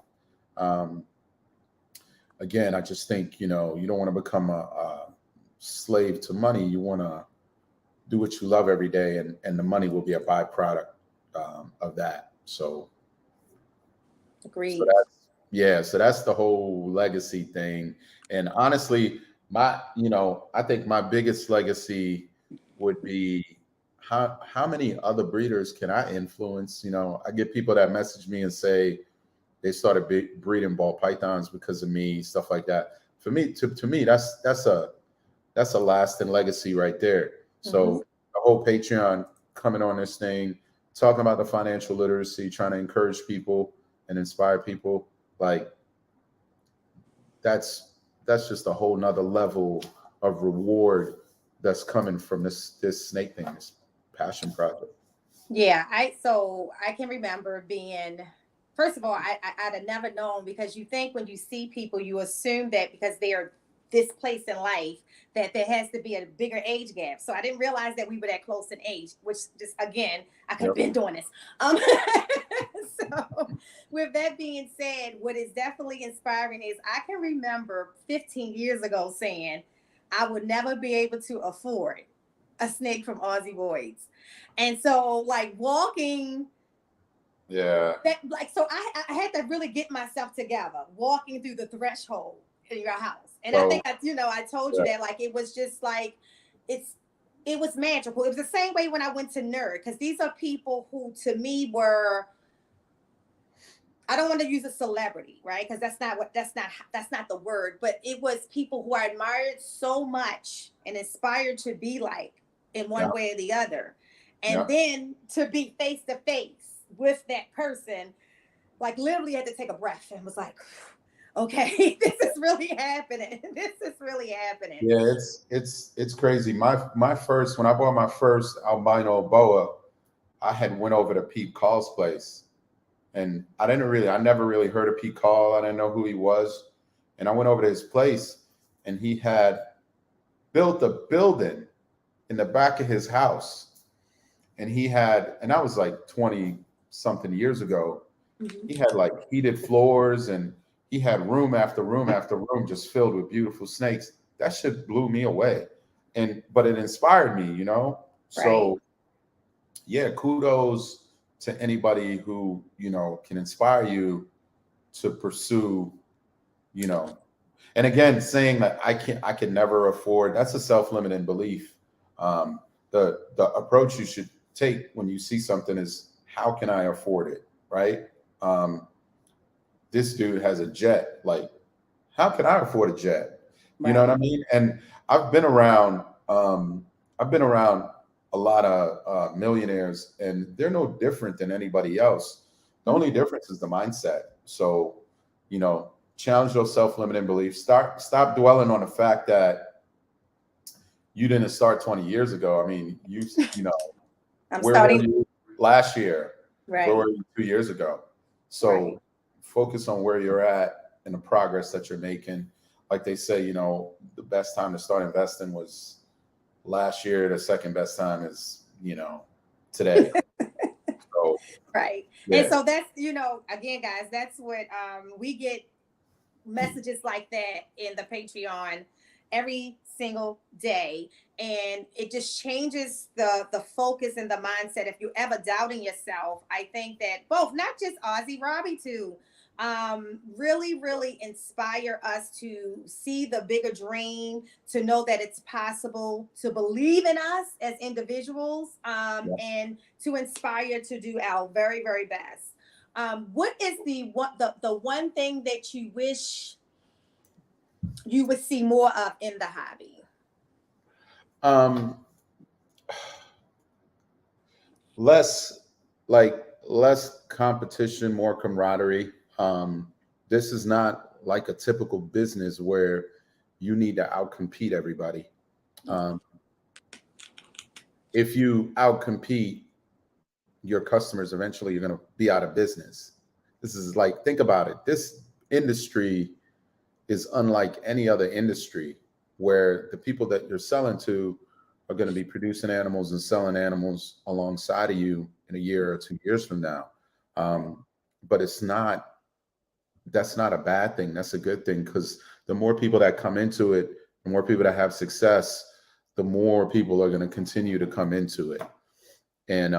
Again, I just think, you don't want to become a slave to money. You want to do what you love every day, and the money will be a byproduct of that. So, agreed. So that's the whole legacy thing. And honestly, I think my biggest legacy would be how many other breeders can I influence? I get people that message me and say they started breeding ball pythons because of me, stuff like that. For me, to me, that's a lasting legacy right there. So the whole Patreon, coming on this thing, talking about the financial literacy, trying to encourage people and inspire people, like that's just a whole nother level of reward that's coming from this snake thing, this passion project. Yeah, I can remember being, first of all, I'd have never known, because you think when you see people, you assume that because they are this place in life that there has to be a bigger age gap. So I didn't realize that we were that close in age, which just, again, I could have been doing this. So with that being said, what is definitely inspiring is I can remember 15 years ago saying I would never be able to afford a snake from Ozzy Boids. And so like walking, so I had to really get myself together, walking through the threshold in your house. And I think I told you that, like, it was just like, it was magical. It was the same way when I went to Nerd, because these are people who to me were, I don't want to use a celebrity, right? Because that's not the word, but it was people who I admired so much and inspired to be like in one way or the other. And then to be face to face with that person, like literally had to take a breath and was like, okay, this is really happening. This is really happening. Yeah, it's crazy. My first, when I bought my first albino boa, I had went over to Pete Call's place, and I never really heard of Pete Call. I didn't know who he was, and I went over to his place, and he had built a building in the back of his house, and that was like 20 something years ago. He had like heated floors, and he had room after room after room just filled with beautiful snakes. That shit blew me away. But it inspired me, So yeah, kudos to anybody who, can inspire you to pursue, and again, saying that I can never afford, that's a self-limiting belief. The approach you should take when you see something is, how can I afford it? Right? This dude has a jet. Like, how can I afford a jet? You know what I mean? And I've been around a lot of millionaires, and they're no different than anybody else. The only difference is the mindset. So, challenge your self-limiting beliefs. Stop dwelling on the fact that you didn't start 20 years ago. I mean, where were you last year? Right. Where were you 2 years ago? So focus on where you're at and the progress that you're making. Like they say, the best time to start investing was last year. The second best time is, today. So, right. Yeah. And so that's, again, guys, that's what we get messages like that in the Patreon every single day. And it just changes the focus and the mindset. If you're ever doubting yourself, I think that both, not just Ozzy, Robbie too, really, really inspire us to see the bigger dream, to know that it's possible, to believe in us as individuals, Yeah. and to inspire to do our very, very best. What is the one thing that you wish you would see more of in the hobby? Um, less less competition, more camaraderie. This is not like a typical business where you need to outcompete everybody. Um, if you outcompete your customers, eventually you're going to be out of business. This is like, think about it. This industry is unlike any other industry where the people that you're selling to are going to be producing animals and selling animals alongside of you in a year or 2 years from now. Um, but that's not a bad thing. That's a good thing, because the more people that come into it, the more people that have success, the more people are going to continue to come into it. And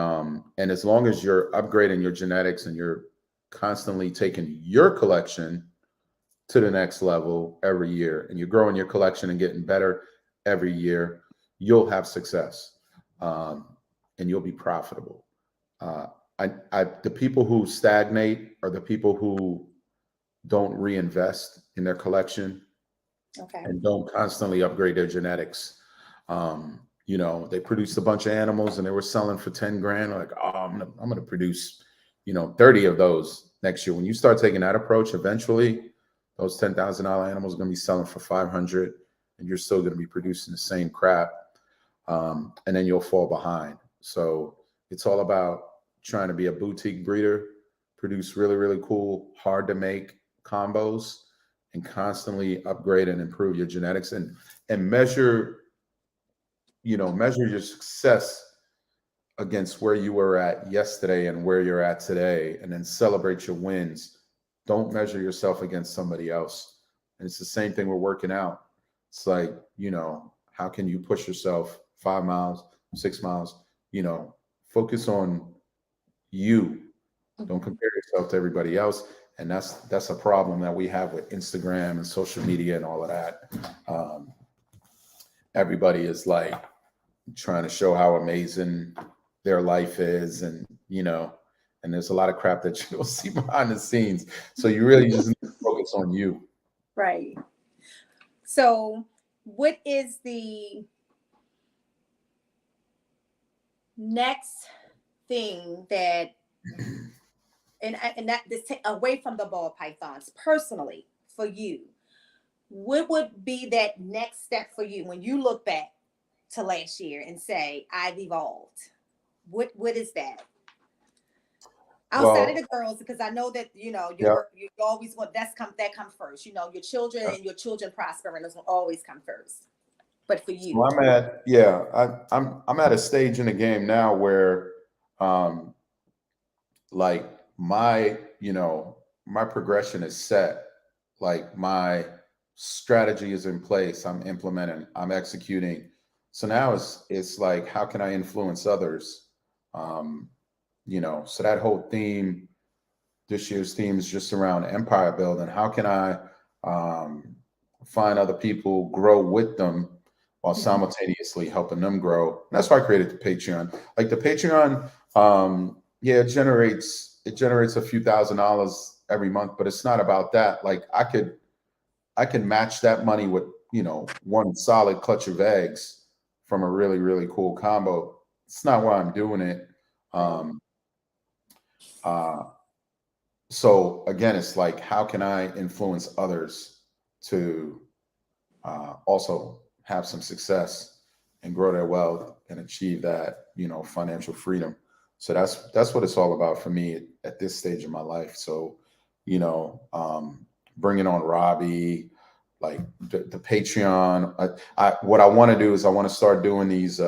as long as you're upgrading your genetics and you're constantly taking your collection to the next level every year, and you're growing your collection and getting better every year, you'll have success, um, and you'll be profitable. Uh, the people who stagnate are the people who don't reinvest in their collection Okay. and don't constantly upgrade their genetics. They produced a bunch of animals and they were selling for 10 grand. Like, oh, I'm gonna produce, 30 of those next year. When you start taking that approach, eventually those $10,000 animals are gonna be selling for 500, and you're still gonna be producing the same crap. And then you'll fall behind. So it's all about trying to be a boutique breeder, produce really, really cool, hard to make combos, and constantly upgrade and improve your genetics, and measure your success against where you were at yesterday and where you're at today, and then celebrate your wins. Don't measure yourself against somebody else. And it's the same thing with working out. It's like, how can you push yourself 5 miles, 6 miles? Focus on you. Don't compare yourself to everybody else. And that's a problem that we have with Instagram and social media and all of that. Everybody is like trying to show how amazing their life is, and there's a lot of crap that you'll see behind the scenes. So you really just need to focus on you. Right. So, what is the next thing that, and that this away from the ball pythons, personally for you, what would be that next step for you when you look back to last year and say, I've evolved? What is that? Outside of Well, the girls, because I know that yeah. you always want that come first. Your children and your children prospering will always come first. But for So you, I'm at a stage in the game now where, um, like my progression is set. Like my strategy is in place. I'm implementing. I'm executing. So now it's like, how can I influence others? Um, so that whole theme, this year's theme, is just around empire building. How can I um, find other people, grow with them, while simultaneously helping them grow? And that's why I created the Patreon. Like the Patreon, yeah, it generates a few $1,000s every month, but it's not about that. Like I can match that money with one solid clutch of eggs from a really, really cool combo. It's not why I'm doing it. right? Um, uh, so again, it's like, how can I influence others to also have some success and grow their wealth and achieve that, financial freedom. So that's what it's all about for me at this stage of my life. So, bringing on Robbie, like the Patreon. What I want to do is I want to start doing these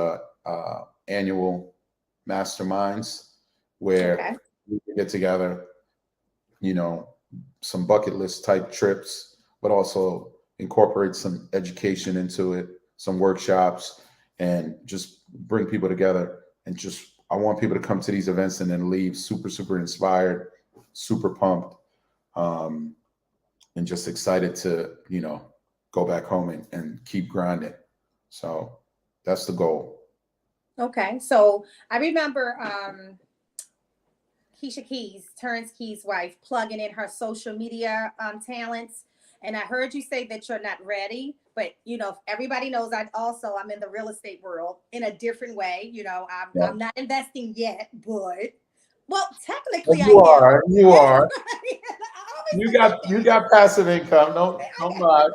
annual masterminds where Okay. we can get together, you know, some bucket list type trips, but also incorporate some education into it, some workshops, and just bring people together. And just, I want people to come to these events and then leave super, super inspired, super pumped. and just excited to, go back home and keep grinding. So that's the goal. Okay. So I remember Keisha Keys, Terrence Keys' wife, plugging in her social media talents. And I heard you say that you're not ready, but everybody knows I'm in the real estate world in a different way. I'm not investing yet, but technically You I am. are. You are. I You got passive income. Don't lie.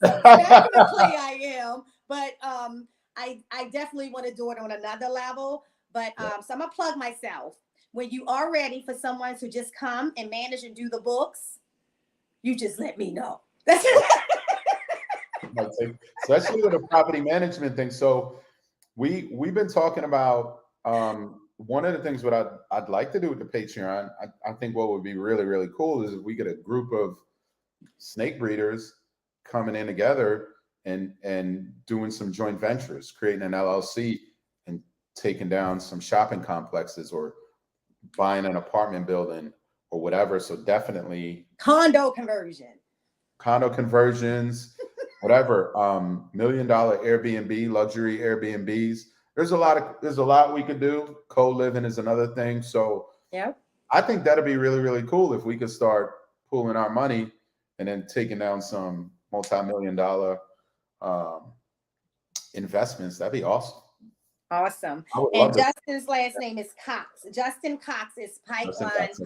So technically I am, but I definitely want to do it on another level. But so I'm gonna plug myself. When you are ready for someone to just come and manage and do the books, you just let me know. That's Especially with the property management thing. So we've been talking about one of the things what I'd like to do with the Patreon. I think what would be really, really cool is if we get a group of snake breeders coming in together and doing some joint ventures, creating an LLC and taking down some shopping complexes or buying an apartment building or whatever. So definitely condo conversions, whatever. $1 million Airbnb, luxury Airbnbs. There's a lot we could do. Co-living is another thing. So yep. I think that'd be really, really cool if we could start pooling our money and then taking down some multi-million-dollar investments. That'd be awesome. Awesome. I would love And to. Justin's last name is Cox. Justin Cox is Pipeline Pythons.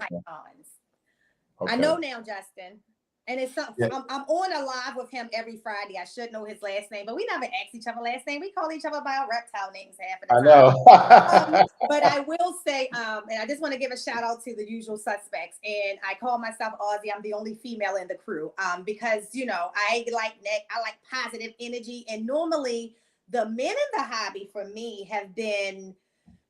Okay. I know now, Justin. And it's something. Yeah. I'm on a live with him every Friday. I should know his last name, but we never ask each other last name. We call each other by our reptile names half of the time. I know. But I will say, and I just want to give a shout out to the usual suspects. And I call myself Ozzy. I'm the only female in the crew because I like positive energy, and normally the men in the hobby for me have been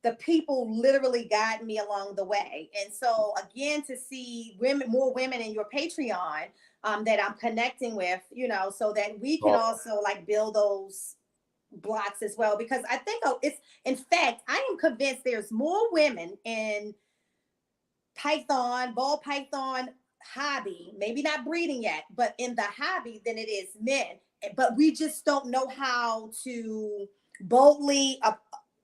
the people literally guide me along the way. And so again, to see more women in your Patreon that I'm connecting with, so that we can also like build those blocks as well. Because I think in fact, I am convinced there's more women in ball python hobby, maybe not breeding yet, but in the hobby than it is men. But we just don't know how to boldly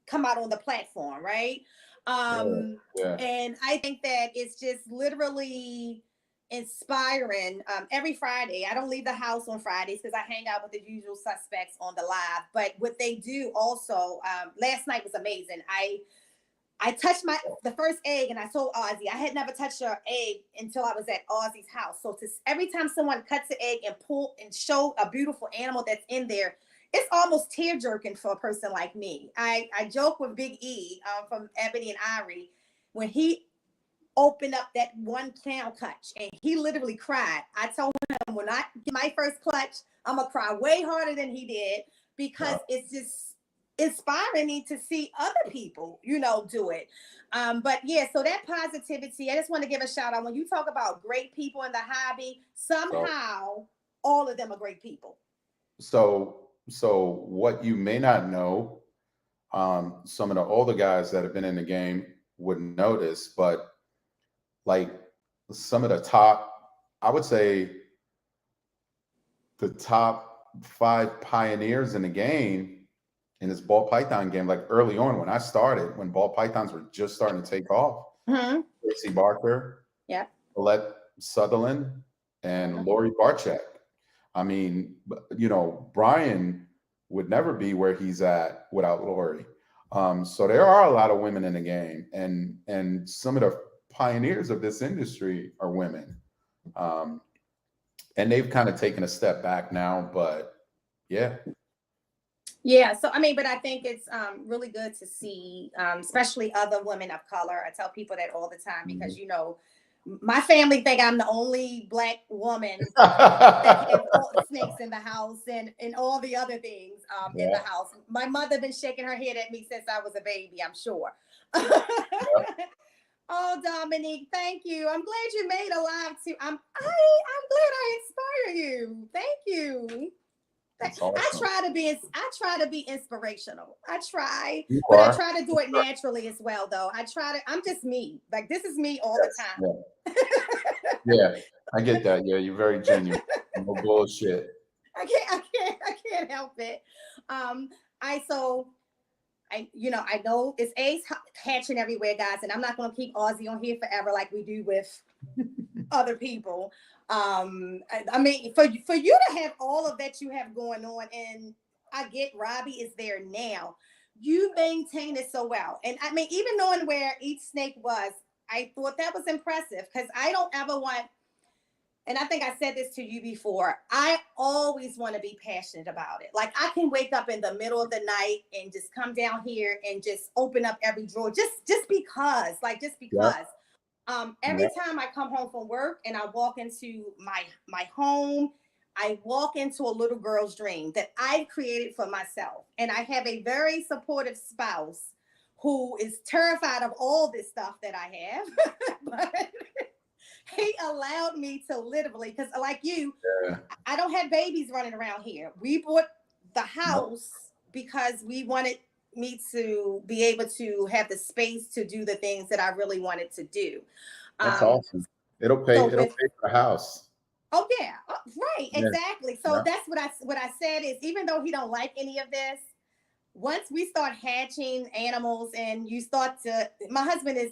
come out on the platform, right? Yeah. And I think that it's just literally inspiring. Every Friday, I don't leave the house on Fridays because I hang out with the usual suspects on the live. But what they do also, last night was amazing. I touched the first egg, and I told Ozzy I had never touched her egg until I was at Ozzy's house. So every time someone cuts an egg and pull and show a beautiful animal that's in there, it's almost tear jerking for a person like me. I joke with Big E from Ebony and Irie when he opened up that one clown clutch and he literally cried. I told him when I get my first clutch, I'm gonna cry way harder than he did because it's just inspiring me to see other people, do it. But yeah, so that positivity, I just want to give a shout out. When you talk about great people in the hobby, somehow all of them are great people. So what you may not know, some of the older guys that have been in the game wouldn't notice, but like some of the top, I would say the top 5 pioneers in the game, in this ball python game, like early on when I started, when ball pythons were just starting to take off, Tracy Barker, Colette Sutherland, and Lori Barchak. I mean, Brian would never be where he's at without Lori. So there are a lot of women in the game, and some of the pioneers of this industry are women. And they've kind of taken a step back now, but yeah. Yeah. So, but I think it's really good to see, especially other women of color. I tell people that all the time because, my family think I'm the only Black woman that has all the snakes in the house and all the other things in the house. My mother been shaking her head at me since I was a baby, I'm sure. Oh, Dominique, thank you. I'm glad you made a live too. I'm glad I inspire you. Thank you. Awesome. I try to be inspirational. I try to do it naturally as well, though. I'm just me. Like, this is me all the time. Yeah, I get that. Yeah, you're very genuine. No bullshit. I can't help it. Um, so I know it's eggs hatching everywhere, guys, and I'm not going to keep Ozzy on here forever like we do with other people. I mean, for you to have all of that you have going on, and I get Robbie is there now. You maintain it so well, and I mean, even knowing where each snake was, I thought that was impressive because I don't ever want. And I think I said this to you before. I always want to be passionate about it. Like I can wake up in the middle of the night and just come down here and just open up every drawer, just because, like just Yeah, because. yeah, Every time I come home from work and I walk into my home, I walk into a little girl's dream that I created for myself. And I have a very supportive spouse who is terrified of all this stuff that I have. But he allowed me to literally, because like you, yeah. I don't have babies running around here. We bought the No, house because we wanted me to be able to have the space to do the things that I really wanted to do. that's Um, awesome. It'll pay. so It'll with pay for the house. oh yeah, right, Yeah, exactly. So yeah, that's what I said is even though he don't like any of this, once we start hatching animals and you start to, my husband is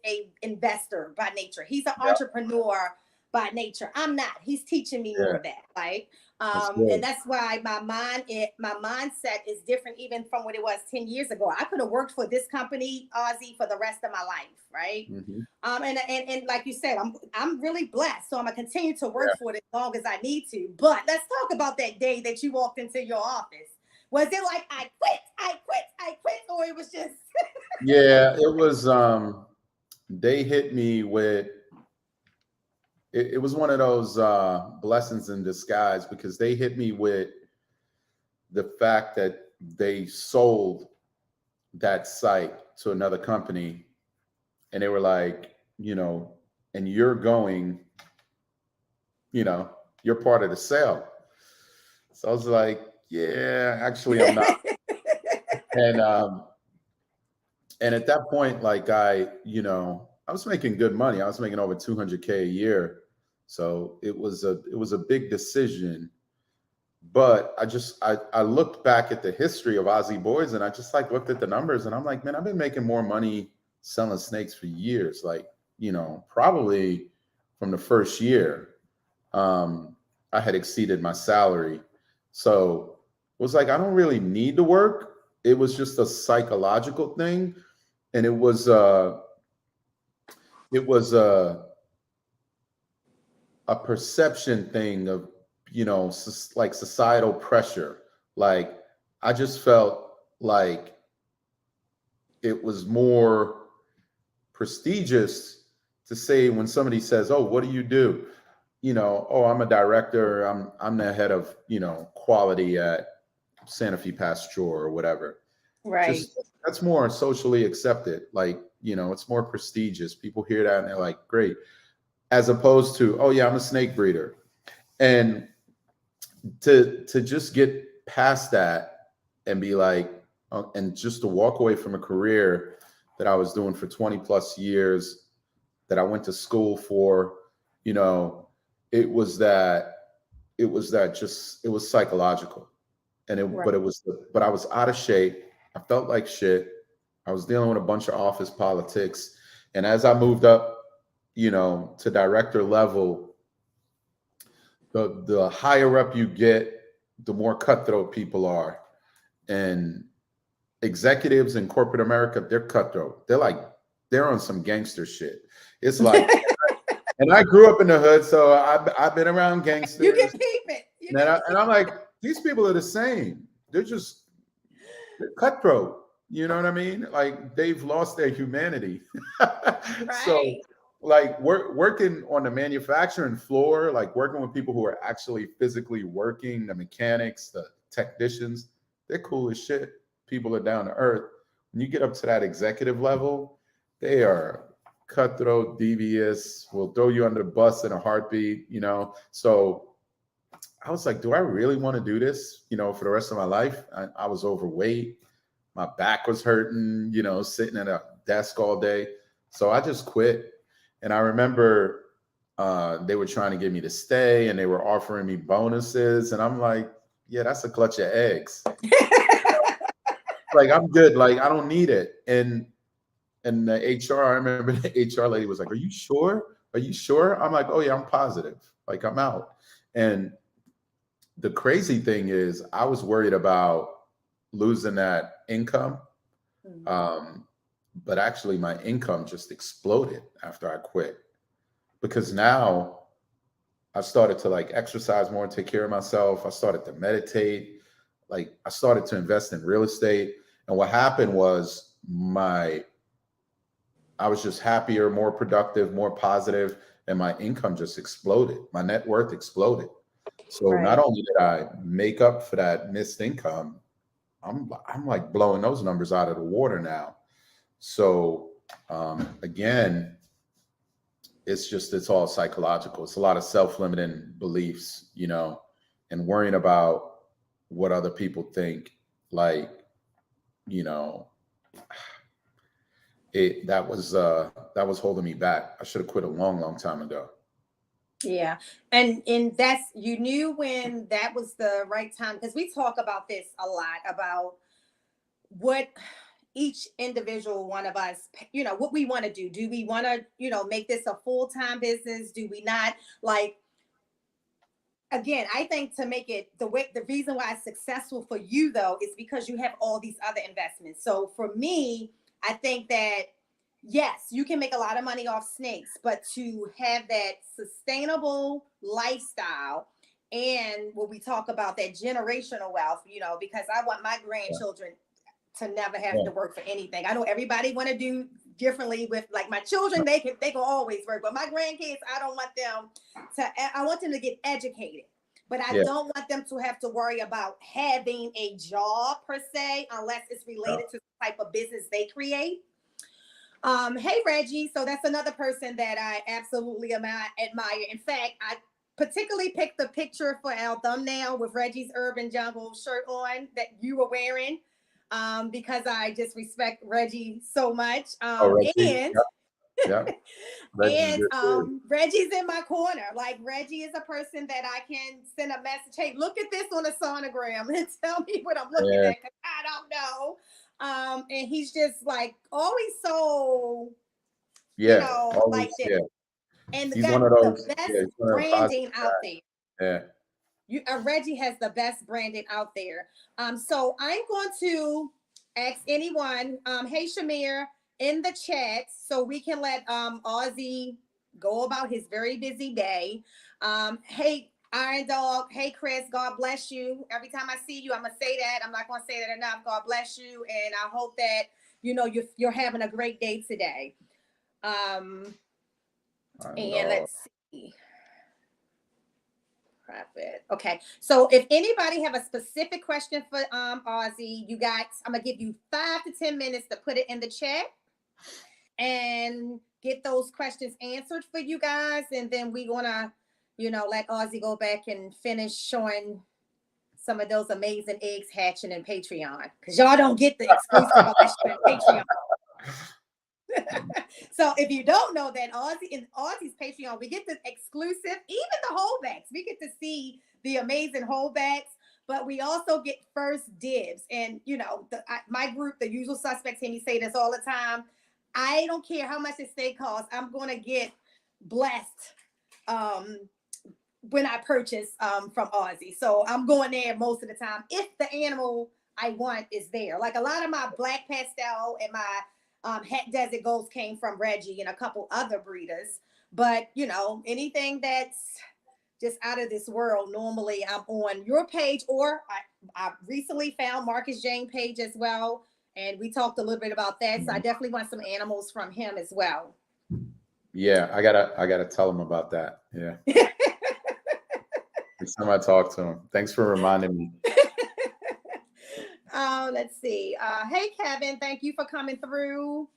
a investor by nature. He's an yeah, entrepreneur by nature. I'm not. He's teaching me more yeah. of that. Like, That's and good. that's why my mindset is different even from what it was 10 years ago. I could have worked for this company, Ozzy, for the rest of my life, right? Hmm. And like you said, I'm really blessed. So I'm gonna continue to Yeah, work for it as long as I need to. But let's talk about that day that you walked into your office. Was it like I quit, or it was just yeah. It was. They hit me with. It was one of those blessings in disguise because they hit me with the fact that they sold that site to another company, and they were like, and you're going, you know, you're part of the sale. So I was like, yeah, actually, I'm not. And and at that point, like I was making good money. I was making over 200K a year. So it was a big decision. But I looked back at the history of Ozzy Boys and I just like looked at the numbers and I'm like, man, I've been making more money selling snakes for years. Like, probably from the first year, I had exceeded my salary. So it was like I don't really need to work. It was just a psychological thing. And it was a perception thing of like societal pressure. Like I just felt like it was more prestigious to say when somebody says, oh, what do you do? Oh, I'm a director, I'm the head of quality at Santa Fe Pasture or whatever. right, Just that's more socially accepted. Like it's more prestigious. People hear that and they're like, great, as opposed to, oh yeah, I'm a snake breeder. And to just get past that and be like, and just to walk away from a career that I was doing for 20 plus years, that I went to school for, you know, it was that, it was psychological. right, But I was out of shape. I felt like shit. I was dealing with a bunch of office politics. And as I moved up, to director level, the higher up you get, the more cutthroat people are. And executives in corporate America, they're cutthroat. They're on some gangster shit. It's like, and I grew up in the hood, so I've been around you can gangsters, peep it. You and, can and I'm like, these people are the same. They're cutthroat. You know what I mean? Like they've lost their humanity. So right, like working on the manufacturing floor, like working with people who are actually physically working, the mechanics, the technicians, they're cool as shit. People are down to earth. When you get up to that executive level, they are cutthroat, devious, will throw you under the bus in a heartbeat. So I was like, do I really want to do this, for the rest of my life? I was overweight. My back was hurting, sitting at a desk all day. So I just quit. And I remember They were trying to get me to stay, and they were offering me bonuses, and I'm like, yeah, that's a clutch of eggs. Like, I'm good. Like, I don't need it. And the HR, I remember the HR lady was like, "Are you sure? Are you sure?" I'm like, "Oh yeah, I'm positive. Like, I'm out." And the crazy thing is, I was worried about losing that income. Um, but actually, my income just exploded after I quit, because now I started to like exercise more and take care of myself. I started to meditate. Like, I started to invest in real estate. And what happened was I was just happier, more productive, more positive, and my income just exploded. My net worth exploded. So not Right. only did I make up for that missed income, I'm like blowing those numbers out of the water now. So again, it's all psychological. It's a lot of self-limiting beliefs, and worrying about what other people think. Like, you know, that was holding me back. I should have quit a long, long time ago. Yeah. And that's, you knew when that was the right time, because we talk about this a lot about what each individual one of us, what we want to do. Do we want to, make this a full-time business? Do we not? Like, again, I think to make it the reason why it's successful for you though is because you have all these other investments. So for me, I think that yes, you can make a lot of money off snakes, but to have that sustainable lifestyle and what we talk about, that generational wealth, because I want my Yeah. grandchildren to never have Yeah. to work for anything. I know everybody want to do differently with, like, my children, they can always work, but my grandkids, I want them to get educated. But I Yeah. don't want them to have to worry about having a job per se, unless it's Yeah. related to the type of business they create. Hey Reggie, so that's another person that I absolutely admire. In fact, I particularly picked the picture for our thumbnail with Reggie's Urban Jungle shirt on that you were wearing, because I just respect Reggie so much. Oh, Reggie. Yeah. Yeah. Reggie's And good too. Reggie's in my corner. Like, Reggie is a person that I can send a message. Hey, look at this on a sonogram and tell me what I'm looking Yeah. at, because I don't know. And he's just like always so, Yeah. like Always. this. Yeah. And He's got one of the those. best Yeah. He's one of the positive branding out there. guys. Yeah. Reggie has the best branding out there. So I'm going to ask anyone, hey Shamir, in the chat, so we can let Ozzy go about his very busy day. Hey Iron Dog, hey Chris, God bless you. Every time I see you, I'm gonna say that. I'm not gonna say that enough. God bless you, and I hope that you're having a great day today. Um, and No. let's see. Profit. Okay. So if anybody have a specific question for Ozzy, you guys, I'm gonna give you 5 to 10 minutes to put it in the chat and get those questions answered for you guys, and then we wanna, let Ozzy go back and finish showing some of those amazing eggs hatching in Patreon, because y'all don't get the exclusive unless you're in Patreon. So if you don't know that, in Ozzy's Patreon, we get the exclusive, even the holdbacks. We get to see the amazing holdbacks, but we also get first dibs. And my group, the usual suspects, hear me say this all the time. I don't care how much the steak costs. I'm going to get blessed when I purchase from Ozzy. So I'm going there most of the time if the animal I want is there. Like, a lot of my black pastel and my Het Desert Ghost came from Reggie and a couple other breeders. But anything that's just out of this world, normally I'm on your page, or I recently found Marcus Jane page as well, and we talked a little bit about that. So I definitely want some animals from him as well. Yeah. I gotta tell him about that. Yeah. Next time I talk to him. Thanks for reminding me. Let's see. Hey, Kevin, thank you for coming through.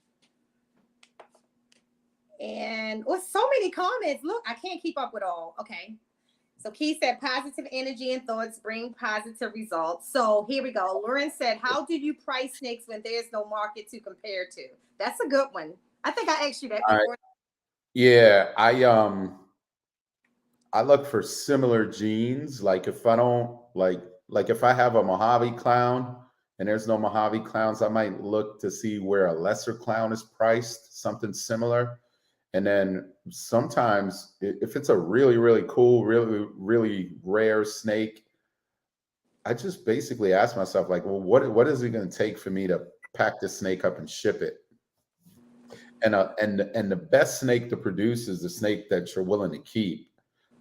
And so many comments. Look, I can't keep up with all. Okay. So Keith said positive energy and thoughts bring positive results. So here we go. Lauren said, how do you price snakes when there's no market to compare to? That's a good one. I think I asked you that before. Yeah. I look for similar genes. Like if I don't like if I have a Mojave clown and there's no Mojave clowns, I might look to see where a lesser clown is priced, something similar. And then sometimes if it's a really, really cool, really, really rare snake, I just basically ask myself, like, well, what is it going to take for me to pack this snake up and ship it? And the best snake to produce is the snake that you're willing to keep.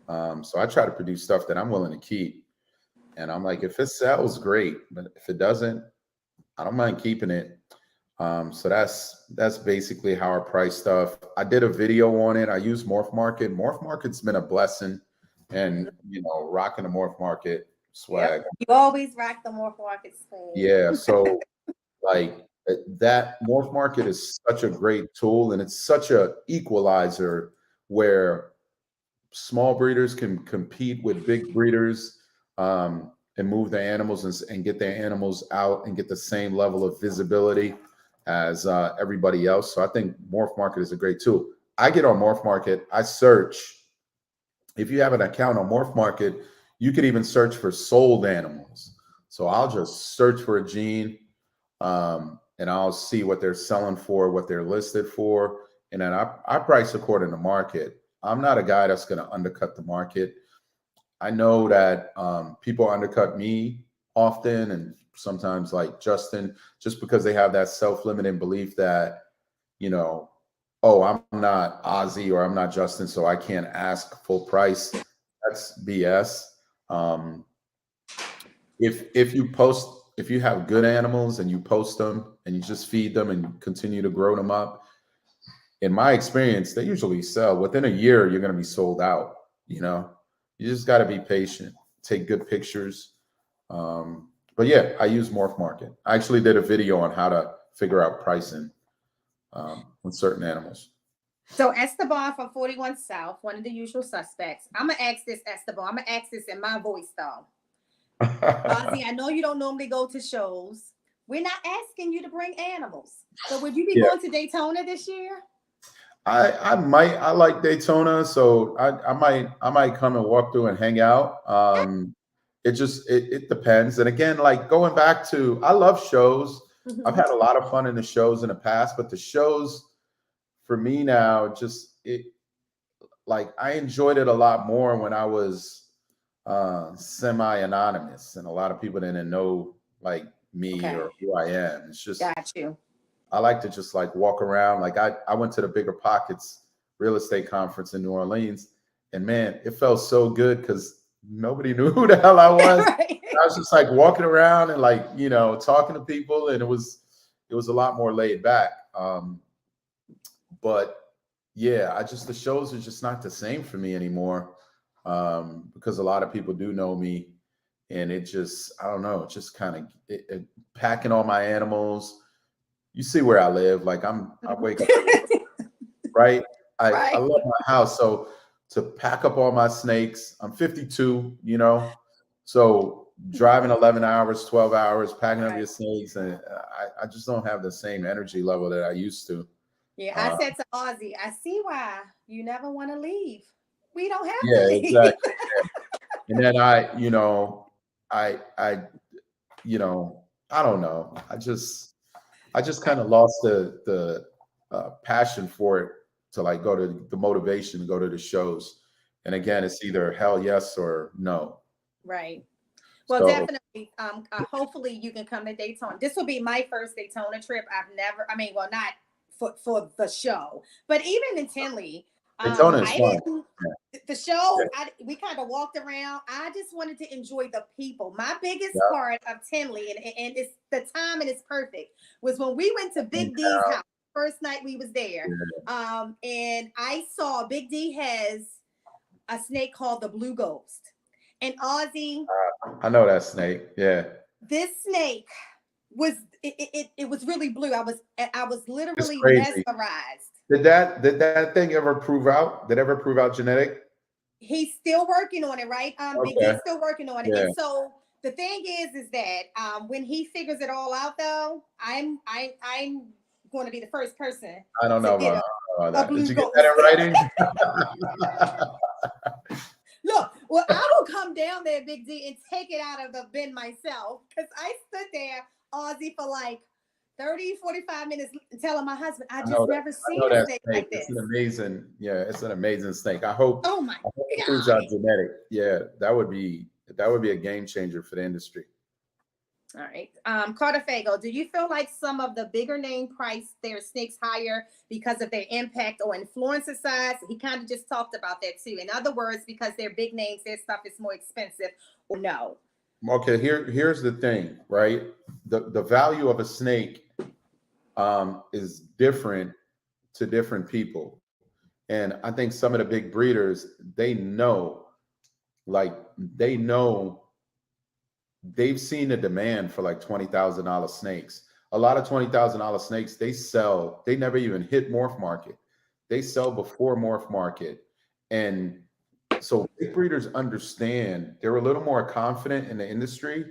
So I try to produce stuff that I'm willing to keep. And I'm like, if it sells, great. But if it doesn't, I don't mind keeping it. So that's basically how I price stuff. I did a video on it. I use Morph Market. Morph Market's been a blessing, and rocking the Morph Market swag. Yep. You always rock the Morph Market swag. Yeah. So like that Morph Market is such a great tool, and it's such a equalizer where small breeders can compete with big breeders, and move their animals and get their animals out and get the same level of visibility as everybody else. So I think Morph Market is a great tool. I get on Morph Market, I search. If you have an account on Morph Market, you could even search for sold animals. So I'll just search for a gene, and I'll see what they're selling for, what they're listed for, and then I price according to market. I'm not a guy that's going to undercut the market. I know that people undercut me often, and sometimes like Justin, just because they have that self-limiting belief that, oh, I'm not Ozzy or I'm not Justin, so I can't ask full price. That's BS. If you have good animals and you post them and you just feed them and continue to grow them up, in my experience, they usually sell within a year. You're going to be sold out. You just got to be patient, take good pictures. But yeah, I use Morph Market. I actually did a video on how to figure out pricing on certain animals. So Esteban from 41 South, one of the usual suspects. I'm going to ask this, Esteban. I'm going to ask this in my voice, though. Ozzy, I know you don't normally go to shows. We're not asking you to bring animals. So would you be going to Daytona this year? I might. I like Daytona, so I might come and walk through and hang out. It depends. And again, like going back to, I love shows. Mm-hmm. I've had a lot of fun in the shows in the past, but the shows for me now, I enjoyed it a lot more when I was semi-anonymous and a lot of people didn't know like me or who I am. It's just, got you. I like to just like walk around. Like I went to the Bigger Pockets real estate conference in New Orleans, and man, it felt so good because nobody knew who the hell I was. Right. I was just like walking around and like, talking to people, and it was a lot more laid back. But yeah, the shows are just not the same for me anymore, because a lot of people do know me, and it just, I don't know, just kind of packing all my animals. You see where I live. Like I wake up, right? I love my house. So to pack up all my snakes, I'm 52, so driving 11 hours, 12 hours, packing up your snakes. And I just don't have the same energy level that I used to. Yeah. I said to Ozzy, I see why you never want to leave. We don't have to leave. Exactly. And then I don't know. I just kind of lost the passion for it, to like go to the motivation to go to the shows. And again, it's either hell yes or no. Right. Well, definitely. Hopefully you can come to Daytona. This will be my first Daytona trip. Not for the show, but even in Tinley. Daytona is fun. The show, we kind of walked around. I just wanted to enjoy the people. My biggest part of Tinley, and it's the time, and it's perfect, was when we went to Big D's house. First night we was there. And I saw Big D has a snake called the Blue Ghost. And Ozzy, I know that snake. Yeah. This snake was it was really blue. I was literally mesmerized. Did that thing ever prove out? Did it ever prove out genetic? He's still working on it, right? Big D's still working on it. Yeah. And so the thing is that when he figures it all out, though, I'm going to be the first person. I don't know about that. Did you get that in writing? Look, well, I will come down there, Big D, and take it out of the bin myself. Because I stood there, Ozzy, for like 30, 45 minutes telling my husband, I just never I seen know a that snake snake. like It's this. an amazing, yeah, it's an amazing snake. I hope Oh my it proves God. out genetic. Yeah, that would be a game changer for the industry. All right. Carter Fago, do you feel like some of the bigger name price their snakes higher because of their impact or influencer size? He kind of just talked about that too. In other words, because they're big names, their stuff is more expensive, or no? Okay, here's the thing, right? The value of a snake is different to different people. And I think some of the big breeders, like they know they've seen the demand for like $20,000 snakes. A lot of $20,000 snakes, they never even hit morph market. They sell before morph market. And so big breeders understand, they're a little more confident in the industry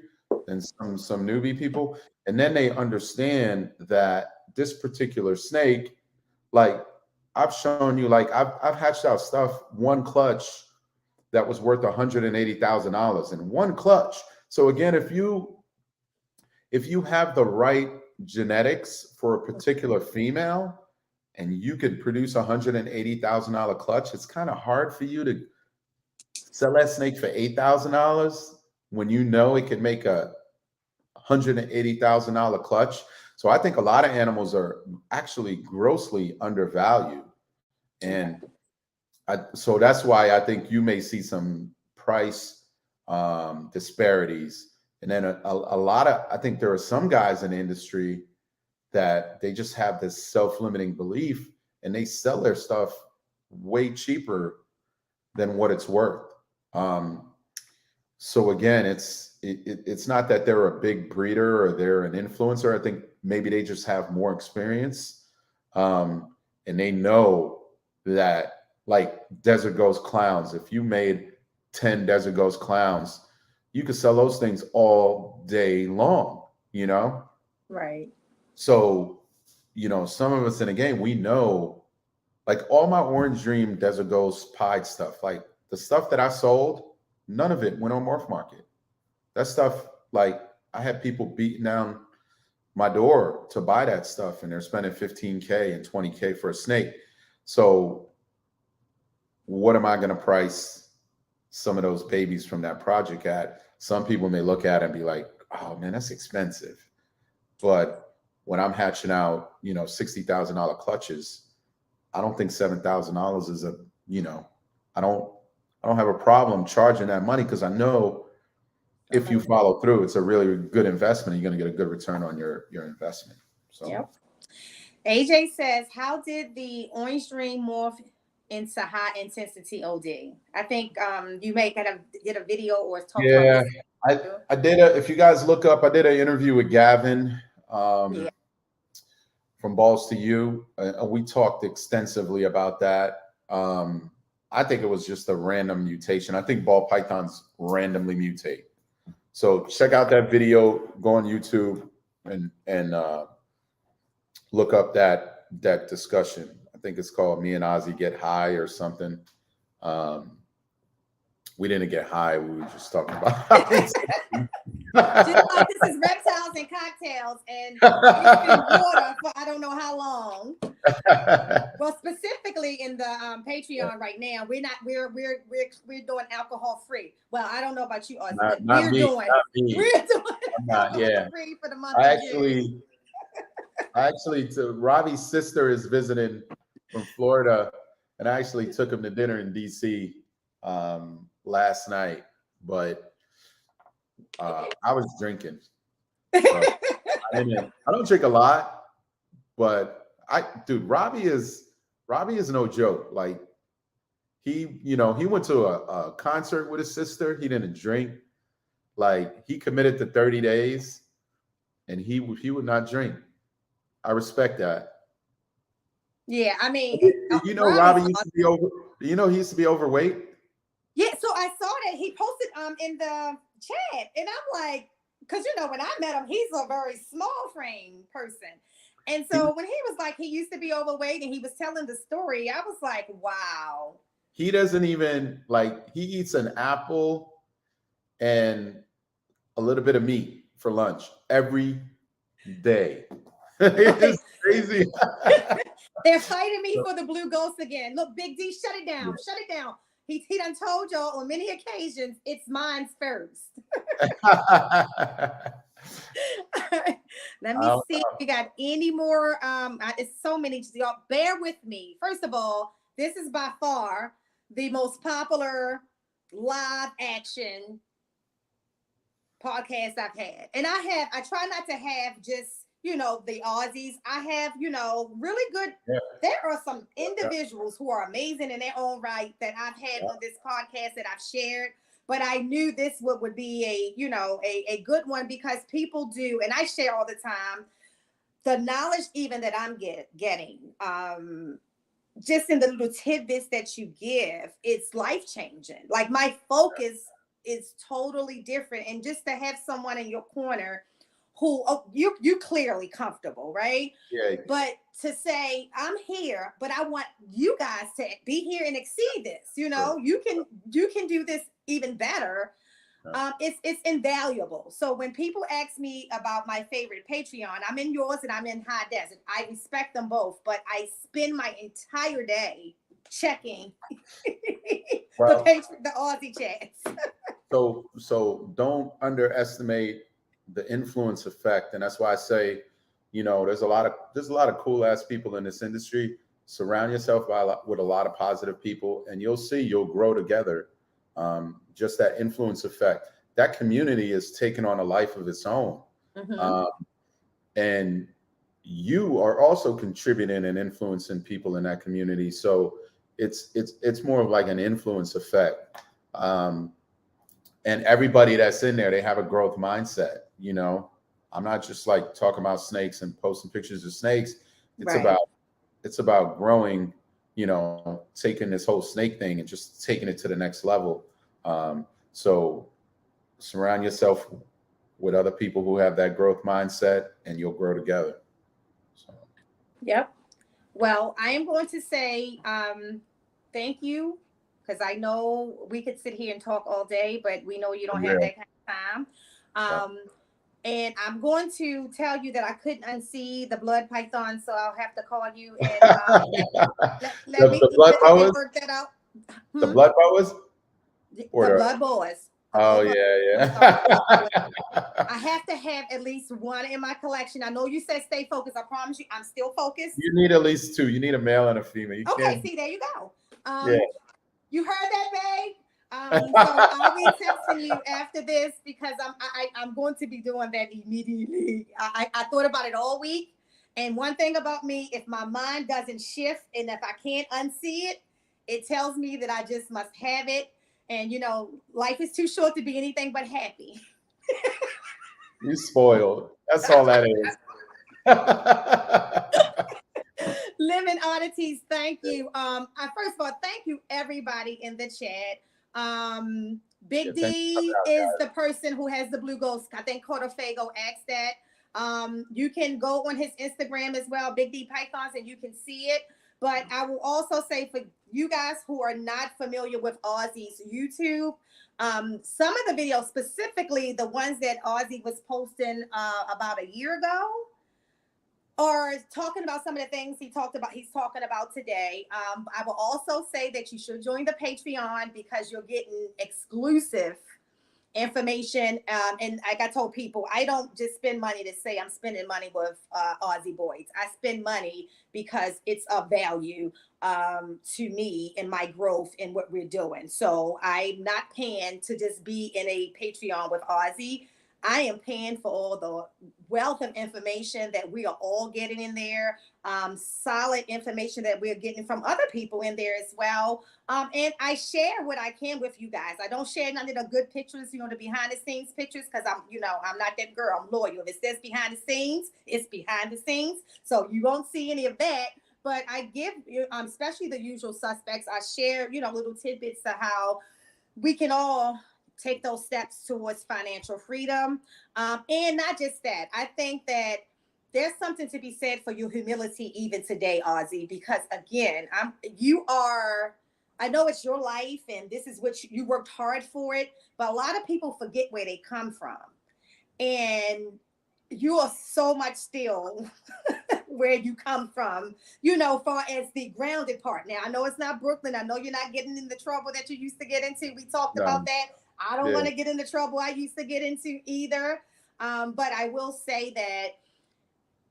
than some newbie people. And then they understand that this particular snake, like I've shown you, like I've hatched out stuff, one clutch that was worth $180,000 in one clutch. So again, if you have the right genetics for a particular female and you could produce $180,000 clutch, it's kind of hard for you to sell that snake for $8,000 when you know it can make a $180,000 clutch. So I think a lot of animals are actually grossly undervalued. And so that's why I think you may see some price disparities. And then a lot of, I think there are some guys in the industry that they just have this self-limiting belief and they sell their stuff way cheaper than what it's worth. So again, it's not that they're a big breeder or they're an influencer. I think maybe they just have more experience, and they know that, like Desert Ghost Clowns, if you made 10 Desert Ghost Clowns, you could sell those things all day long, you know? Right. So, some of us in the game, we know, like all my Orange Dream Desert Ghost Pied stuff, like the stuff that I sold, none of it went on Morph Market. That stuff, like I had people beating down my door to buy that stuff and they're spending 15K and 20K for a snake. So what am I going to price some of those babies from that project at? Some people may look at it and be like, oh man, that's expensive. But when I'm hatching out, $60,000 clutches, I don't think $7,000 is I don't have a problem charging that money because I know if you follow through, it's a really good investment. You're going to get a good return on your investment. So, yep. AJ says, how did the Orange Dream morph into high intensity OD? I think you may kind of did a video or talk about this. I did if you guys look up, I did an interview with Gavin from Balls to You. We talked extensively about that. I think it was just a random mutation. I think ball pythons randomly mutate. So check out that video, go on YouTube and look up that discussion. I think it's called Me and Ozzy Get High or something. We didn't get high. We were just talking about just like this is Reptiles and Cocktails, and it's been water for I don't know how long. Well, specifically in the Patreon right now, we're doing alcohol free. Well, I don't know about you, Ozzy, but we're doing alcohol free for the month of June. Actually, Robbie's sister is visiting from Florida, and I actually took him to dinner in DC last night, but I was drinking. So I don't drink a lot, but Robbie is no joke. Like he went to a concert with his sister. He didn't drink. Like he committed to 30 days and he would not drink. I respect that. Yeah, I mean, Robbie used to be he used to be overweight. Yeah, so I saw that he posted in the chat, and I'm like, because when I met him, he's a very small frame person, and so when he was like he used to be overweight and he was telling the story, I was like, wow. He doesn't even like, he eats an apple and a little bit of meat for lunch every day. Right. It's crazy. They're fighting me for the blue ghost again. Look, Big D, shut it down. Shut it down. He done told y'all on many occasions it's mine first. Let me Um, see if we got any more. It's so many. Y'all bear with me. First of all, this is by far the most popular live action podcast I've had. And I try not to have just, the Aussies. I have, really good. yeah, There are some yeah, individuals who are amazing in their own right that I've had yeah. on this podcast that I've shared. But I knew this would be a good one because people do, and I share all the time, the knowledge even that I'm getting, just in the little tidbits that you give, it's life changing. Like my focus is totally different, and just to have someone in your corner who you clearly comfortable, right? Yeah. But to say I'm here, but I want you guys to be here and exceed this. Sure. You can do this even better. Yeah. It's invaluable. So when people ask me about my favorite Patreon, I'm in yours and I'm in High Desert. I respect them both, but I spend my entire day checking Well, the Aussie chats. so don't underestimate the influence effect, and that's why I say, there's a lot of cool ass people in this industry. Surround yourself with a lot of positive people, and you'll see you'll grow together. Just that influence effect. That community is taking on a life of its own, Mm-hmm. um, and you are also contributing and influencing people in that community. So it's more of like an influence effect. Um, and everybody that's in there, they have a growth mindset. I'm not just like talking about snakes and posting pictures of snakes. It's Right. about growing, taking this whole snake thing and just taking it to the next level. So surround yourself with other people who have that growth mindset, and you'll grow together. So, Yep. Well, I am going to say thank you because I know we could sit here and talk all day, but we know you for don't have real. that kind of time. Yeah. And I'm going to tell you that I couldn't unsee the blood python, so I'll have to call you and let me The blood even boas, work that out. the Hmm? blood boas, or The the blood boys. The oh blood boys. I'm sorry, the blood boys. yeah, I yeah. have to have at least one in my collection. I know you said stay focused. I promise you, I'm still focused. You need at least two. You need a male and a female. You Okay, can't. see, there you go. Yeah. You heard that, babe? So I'll be texting you after this because I'm going to be doing that immediately. I thought about it all week. And one thing about me, if my mind doesn't shift and if I can't unsee it, it tells me that I just must have it. And life is too short to be anything but happy. You spoiled. That's all that is. Lemon oddities, thank you. First of all, thank you everybody in the chat. Yeah, Big thanks for coming D out, is guys. the person who has the blue ghost. I think Cordofago asked that. You can go on his Instagram as well, Big D Pythons, and you can see it. But I will also say for you guys who are not familiar with Ozzy's YouTube, some of the videos, specifically the ones that Ozzy was posting about a year ago, or talking about some of the things he's talking about today. I will also say that you should join the Patreon because you're getting exclusive information. And like I told people, I don't just spend money to say I'm spending money with Aussie Boids. I spend money because it's of value to me and my growth in what we're doing. So I'm not paying to just be in a Patreon with Aussie. I am paying for all the wealth of information that we are all getting in there, solid information that we're getting from other people in there as well. And I share what I can with you guys. I don't share none of the good pictures, the behind the scenes pictures, because I'm not that girl. I'm loyal. If it says behind the scenes, it's behind the scenes. So you won't see any of that. But I give, especially the usual suspects, I share, little tidbits of how we can all take those steps towards financial freedom. And not just that. I think that there's something to be said for your humility even today, Ozzy, because again, you are I know it's your life and this is what you worked hard for it, but a lot of people forget where they come from. And you are so much still where you come from, you know, far as the grounded part. Now, I know it's not Brooklyn. I know you're not getting in the trouble that you used to get into. We talked about that. I don't want to get in the trouble I used to get into either. But I will say that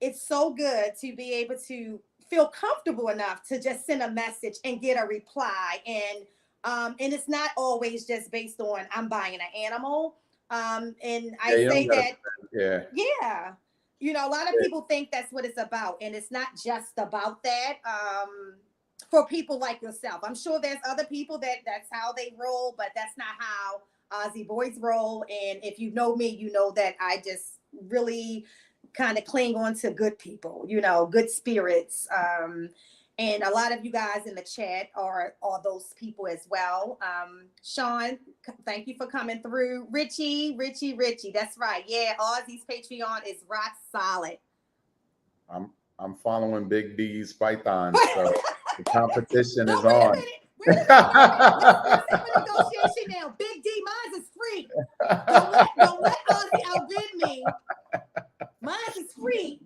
it's so good to be able to feel comfortable enough to just send a message and get a reply. And it's not always just based on I'm buying an animal. And I say that, yeah, you know, a lot of people think that's what it's about, and it's not just about that. For people like yourself, I'm sure there's other people that's how they roll, but that's not how Ozzy Boids roll. And if you know me, you know that I just really kind of cling on to good people, you know, good spirits. And a lot of you guys in the chat are those people as well. Sean, thank you for coming through. Richie. That's right. Yeah, Ozzy's Patreon is rock solid. I'm following Big D's Python, so the competition is wait on. A minute. Let's have a negotiation now. Big D, mine is free. Don't let Ozzy outbid me. Mine is free.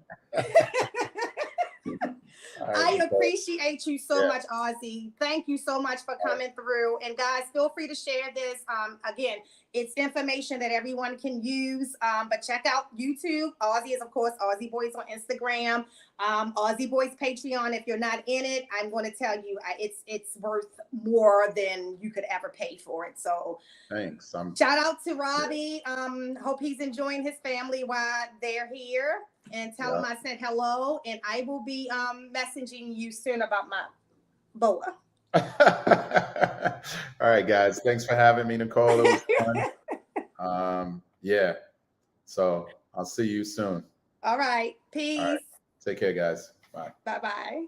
I appreciate you so much, Ozzy. Thank you so much for coming through. And guys, feel free to share this. Again, it's information that everyone can use. But check out YouTube. Ozzy is, of course, Ozzy Boids on Instagram. Ozzy Boids Patreon. If you're not in it, I'm going to tell you, it's worth more than you could ever pay for it. So thanks. Shout out to Robbie. Hope he's enjoying his family while they're here. And tell him I said hello. And I will be messaging you soon about my boa. All right, guys. Thanks for having me, Nicole. It was fun. Yeah. So I'll see you soon. All right. Peace. All right. Take care, guys. Bye. Bye-bye.